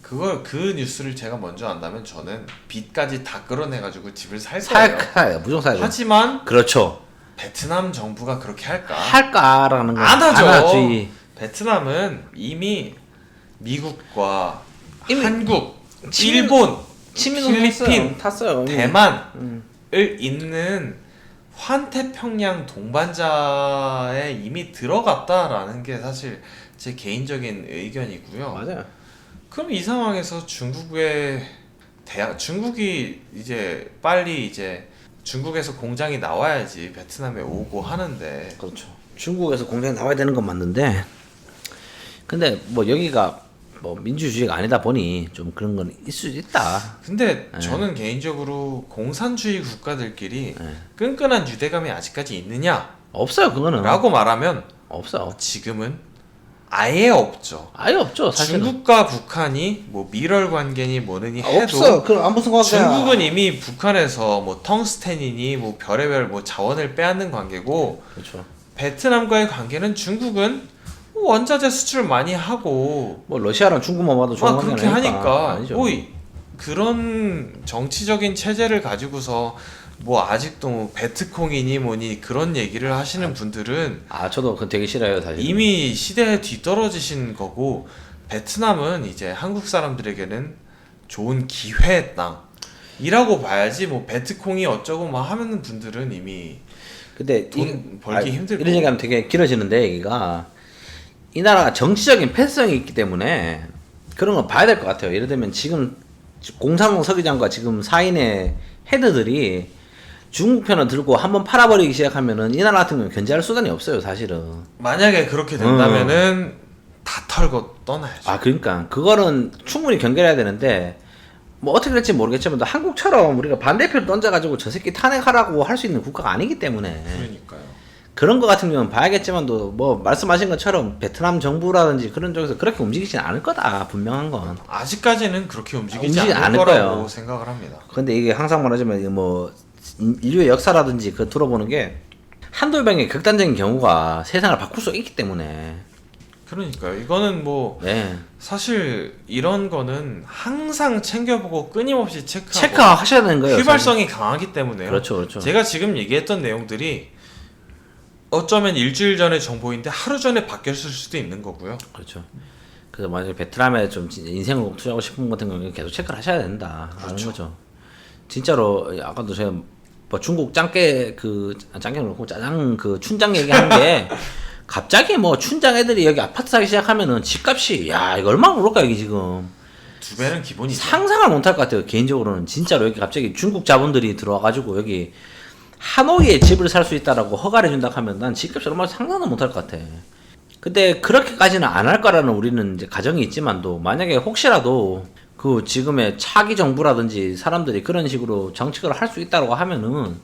그 뉴스를 제가 먼저 안다면 저는 빚까지 다 끌어내가지고 집을 살 거예요. 사요. 무조건 사요. 하지만 그렇죠. 베트남 정부가 그렇게 할까? 할까라는 건 안 하죠. 안 하지. 베트남은 이미 미국과 이미 한국, 치민- 일본, 필리핀 탔어요. 대만을 잇는 환태평양 동반자에 이미 들어갔다라는 게 사실 제 개인적인 의견이고요. 맞아요. 그럼 이 상황에서 중국이 이제 빨리 이제 중국에서 공장이 나와야지 베트남에 오고 하는데. 그렇죠. 중국에서 공장이 나와야 되는 건 맞는데 근데 뭐 여기가 뭐 민주주의가 아니다 보니 좀 그런 건 있을 수 있다. 근데 저는 개인적으로 공산주의 국가들끼리 끈끈한 유대감이 아직까지 있느냐? 없어요. 그거는 라고 말하면 없어. 지금은 아예 없죠. 아예 없죠. 사실은 중국과 북한이 뭐 밀월 관계니 뭐느니 해도 없어. 그럼 안 무슨 관계야. 중국은 이미 북한에서 뭐 텅스텐이니 뭐 별의별 뭐 자원을 빼앗는 관계고 그렇죠. 베트남과의 관계는 중국은 뭐 원자재 수출 많이 하고 뭐 러시아랑 중국만 봐도 좋은 그렇게 관계는 하니까 아니죠. 뭐 그런 정치적인 체제를 가지고서 뭐 아직도 뭐 베트콩이니 뭐니 그런 얘기를 하시는 분들은 저도 그거 되게 싫어요, 사실. 이미 시대에 뒤떨어지신 거고 베트남은 이제 한국 사람들에게는 좋은 기회의 땅이라고 봐야지 뭐 베트콩이 어쩌고 막 하는 분들은 이미 근데 돈 벌기 힘들고 이런 얘기하면 되게 길어지는데 얘기가 이 나라가 정치적인 패성이 있기 때문에 그런 거 봐야 될 것 같아요. 예를 들면 지금 공상공 서기장과 지금 사인의 헤드들이 중국 편을 들고 한번 팔아버리기 시작하면은 이 나라 같은 경우는 견제할 수단이 없어요, 사실은. 만약에 그렇게 된다면은 다 털고 떠나야죠. 그러니까 그거는 충분히 경계해야 되는데 뭐 어떻게 될지 모르겠지만 한국처럼 우리가 반대표를 던져가지고 저 새끼 탄핵하라고 할 수 있는 국가가 아니기 때문에 그러니까요. 그런 거 같은 경우는 봐야겠지만도 뭐 말씀하신 것처럼 베트남 정부라든지 그런 쪽에서 그렇게 움직이진 않을 거다, 분명한 건. 아직까지는 그렇게 움직이지 움직이지 않을 않을 거라고 거예요. 생각을 합니다. 근데 이게 항상 말하자면 이게 뭐 인류의 역사라든지 그 들어보는 게 한돌병의 극단적인 경우가 세상을 바꿀 수 있기 때문에. 그러니까요. 이거는 뭐 네. 사실 이런 거는 항상 챙겨보고 끊임없이 체크하고 체크하셔야 되는 거예요. 휘발성이 강하기 때문에요. 그렇죠, 그렇죠. 제가 지금 얘기했던 내용들이 어쩌면 일주일 전의 정보인데 하루 전에 바뀌었을 수도 있는 거고요. 그렇죠. 그 만약에 베트남에 좀 인생을 투자하고 싶은 것 같은 경우는 계속 체크를 하셔야 된다. 그런 거죠. 진짜로 아까도 제가 뭐 중국 짱깨 짱깨 그렇고 짜장 그 춘장 얘기하는 게 갑자기 뭐 춘장 애들이 여기 아파트 사기 시작하면은 집값이 야 이거 얼마나 오를까 이게 지금 2배는 기본이죠. 상상을 못할 것 같아요. 개인적으로는 진짜로 여기 갑자기 중국 자본들이 들어와가지고 여기 하노이에 집을 살 수 있다라고 허가를 준다 하면 난 집값이 얼마나 상상도 못할 것 같아. 근데 그렇게까지는 안 할 거라는 우리는 이제 가정이 있지만도 만약에 혹시라도 그 지금의 차기 정부라든지 사람들이 그런 식으로 정책을 할 수 있다고 하면은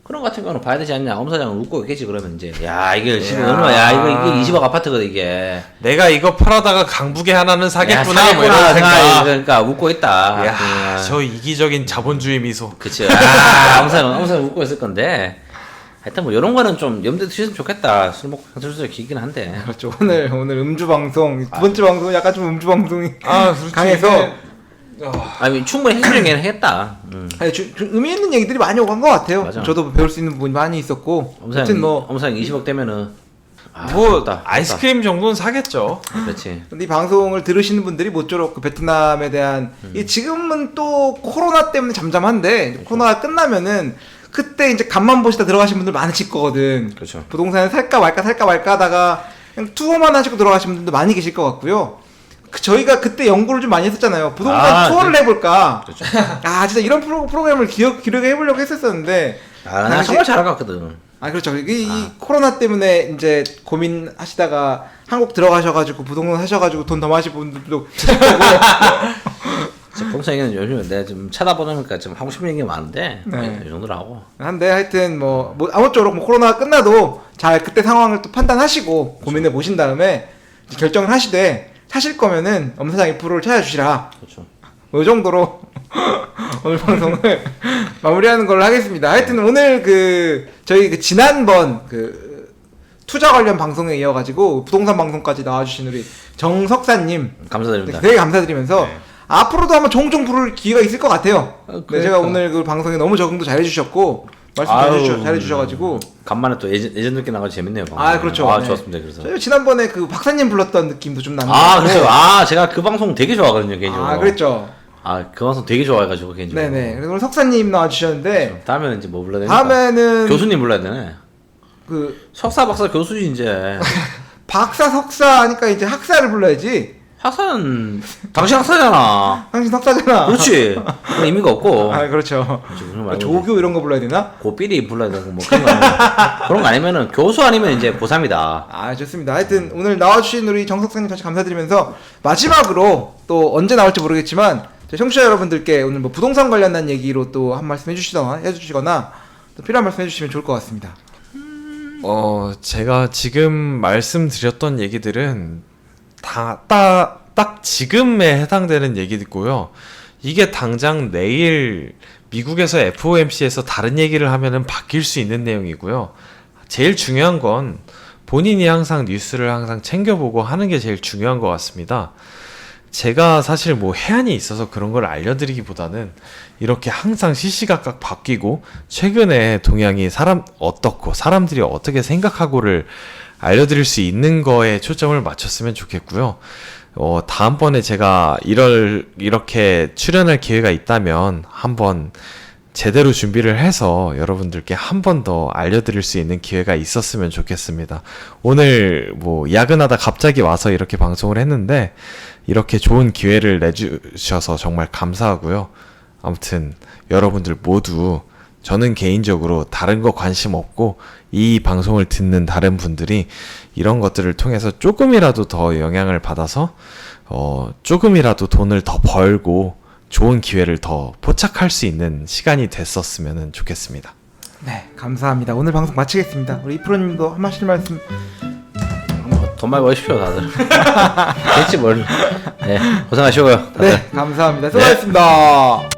그런 거 같은 경우는 봐야 되지 않냐. 엄 사장은 웃고 있겠지. 그러면 이제 야 이게 지금 얼마 야 이게 20억 아파트거든 이게. 내가 이거 팔아다가 강북에 하나는 사겠구나. 뭐 이런 생각. 그러니까 웃고 있다. 야, 저 이기적인 자본주의 미소. 그치. 엄 사장 웃고 있을 건데. 하여튼 뭐 이런 거는 좀 염두에 두셨으면 좋겠다. 술 먹고 슬슬 길긴 한데. 그렇죠. 오늘 음주 방송 두 번째 방송 약간 좀 음주 방송이 강해서 아니 충분히 해주려긴 했다. 아니, 의미 있는 얘기들이 많이 오간 것 같아요. 맞아. 저도 배울 수 있는 부분이 많이 있었고. 아무튼 엄사장 20억 되면은 뭐 아이스크림 정도는 사겠죠. 그렇지. 근데 이 방송을 들으시는 분들이 모쪼록 그 베트남에 대한 이 지금은 또 코로나 때문에 잠잠한데 코로나가 끝나면은 그때 이제 간만 보시다 들어가신 분들 많으실 거거든. 그렇죠. 부동산을 살까 말까 하다가 그냥 투어만 하시고 들어가신 분들도 많이 계실 것 같고요. 저희가 그때 연구를 좀 많이 했었잖아요. 부동산 투어를 해볼까. 그렇죠. 진짜 이런 프로그램을 기록해 해보려고 했었었는데. 나 정말 잘할 것 같거든. 그렇죠. 이 코로나 때문에 이제 고민하시다가 한국 들어가셔가지고 부동산 하셔가지고 돈 더 마실 분들도 계실 거고. 봉상이는 요즘 내가 좀 쳐다보니까 좀 하고 싶은 얘기가 많은데 네. 이 정도로 하고. 한데 하여튼 뭐 아무쪼록 코로나가 끝나도 잘 그때 상황을 또 판단하시고 고민해 보신 다음에 결정을 하시되 사실 거면은 엄사장 2%를 찾아주시라. 그렇죠. 이 정도로 오늘 방송을 마무리하는 걸로 하겠습니다. 하여튼 오늘 저희 지난번 투자 관련 방송에 이어가지고 부동산 방송까지 나와주신 우리 정석사님 감사드립니다. 되게 감사드리면서 앞으로도 한번 종종 부를 기회가 있을 것 같아요. 네, 제가 오늘 그 방송에 너무 적응도 잘해주셨고 말씀 잘해주셔가지고 간만에 또 예전들께 나가서 재밌네요. 그렇죠. 좋았습니다. 그래서 저희 지난번에 그 박사님 불렀던 느낌도 좀 나는 그렇죠. 제가 그 방송 되게 좋아하거든요 개인적으로. 그랬죠. 그 방송 되게 좋아해가지고 개인적으로. 네네. 그래서 오늘 석사님 나와주셨는데 그렇죠. 다음에는 이제 뭐 불러야 되나? 다음에는 교수님 불러야 되네. 석사 박사 교수지 이제. 박사 석사 하니까 이제 학사를 불러야지. 학사는 당신 학사잖아. 당신 석사잖아. 그렇지. 그런 의미가 없고. 그렇죠. 조교 이런 거 불러야 되나? 고삐리 불러야 되고 뭐 그런 거 아니면은 교수 아니면 이제 고3이다. 좋습니다. 하여튼 오늘 나와주신 우리 정석사님 다시 감사드리면서 마지막으로 또 언제 나올지 모르겠지만 청취자 여러분들께 오늘 뭐 부동산 관련한 얘기로 또 한 말씀 해주시거나 또 필요한 말씀 해주시면 좋을 것 같습니다. 제가 지금 말씀드렸던 얘기들은 딱 지금에 해당되는 얘기고요. 이게 당장 내일 미국에서 FOMC에서 다른 얘기를 하면은 바뀔 수 있는 내용이고요. 제일 중요한 건 본인이 항상 뉴스를 항상 챙겨보고 하는 게 제일 중요한 것 같습니다. 제가 사실 뭐 해안이 있어서 그런 걸 알려드리기보다는 이렇게 항상 시시각각 바뀌고 최근에 동향이 어떻고 사람들이 어떻게 생각하고를 알려드릴 수 있는 거에 초점을 맞췄으면 좋겠고요. 다음번에 제가 이렇게 출연할 기회가 있다면 한번 제대로 준비를 해서 여러분들께 한 번 더 알려드릴 수 있는 기회가 있었으면 좋겠습니다. 오늘 뭐 야근하다 갑자기 와서 이렇게 방송을 했는데 이렇게 좋은 기회를 내주셔서 정말 감사하고요. 아무튼 여러분들 모두 저는 개인적으로 다른 거 관심 없고 이 방송을 듣는 다른 분들이 이런 것들을 통해서 조금이라도 더 영향을 받아서 조금이라도 돈을 더 벌고 좋은 기회를 더 포착할 수 있는 시간이 됐었으면 좋겠습니다. 네, 감사합니다. 오늘 방송 마치겠습니다. 우리 이프로님도 한 말씀 돈 많이 버십시오 다들. 됐지 뭘. 네, 고생하시고요. 다들. 네, 감사합니다. 수고하셨습니다.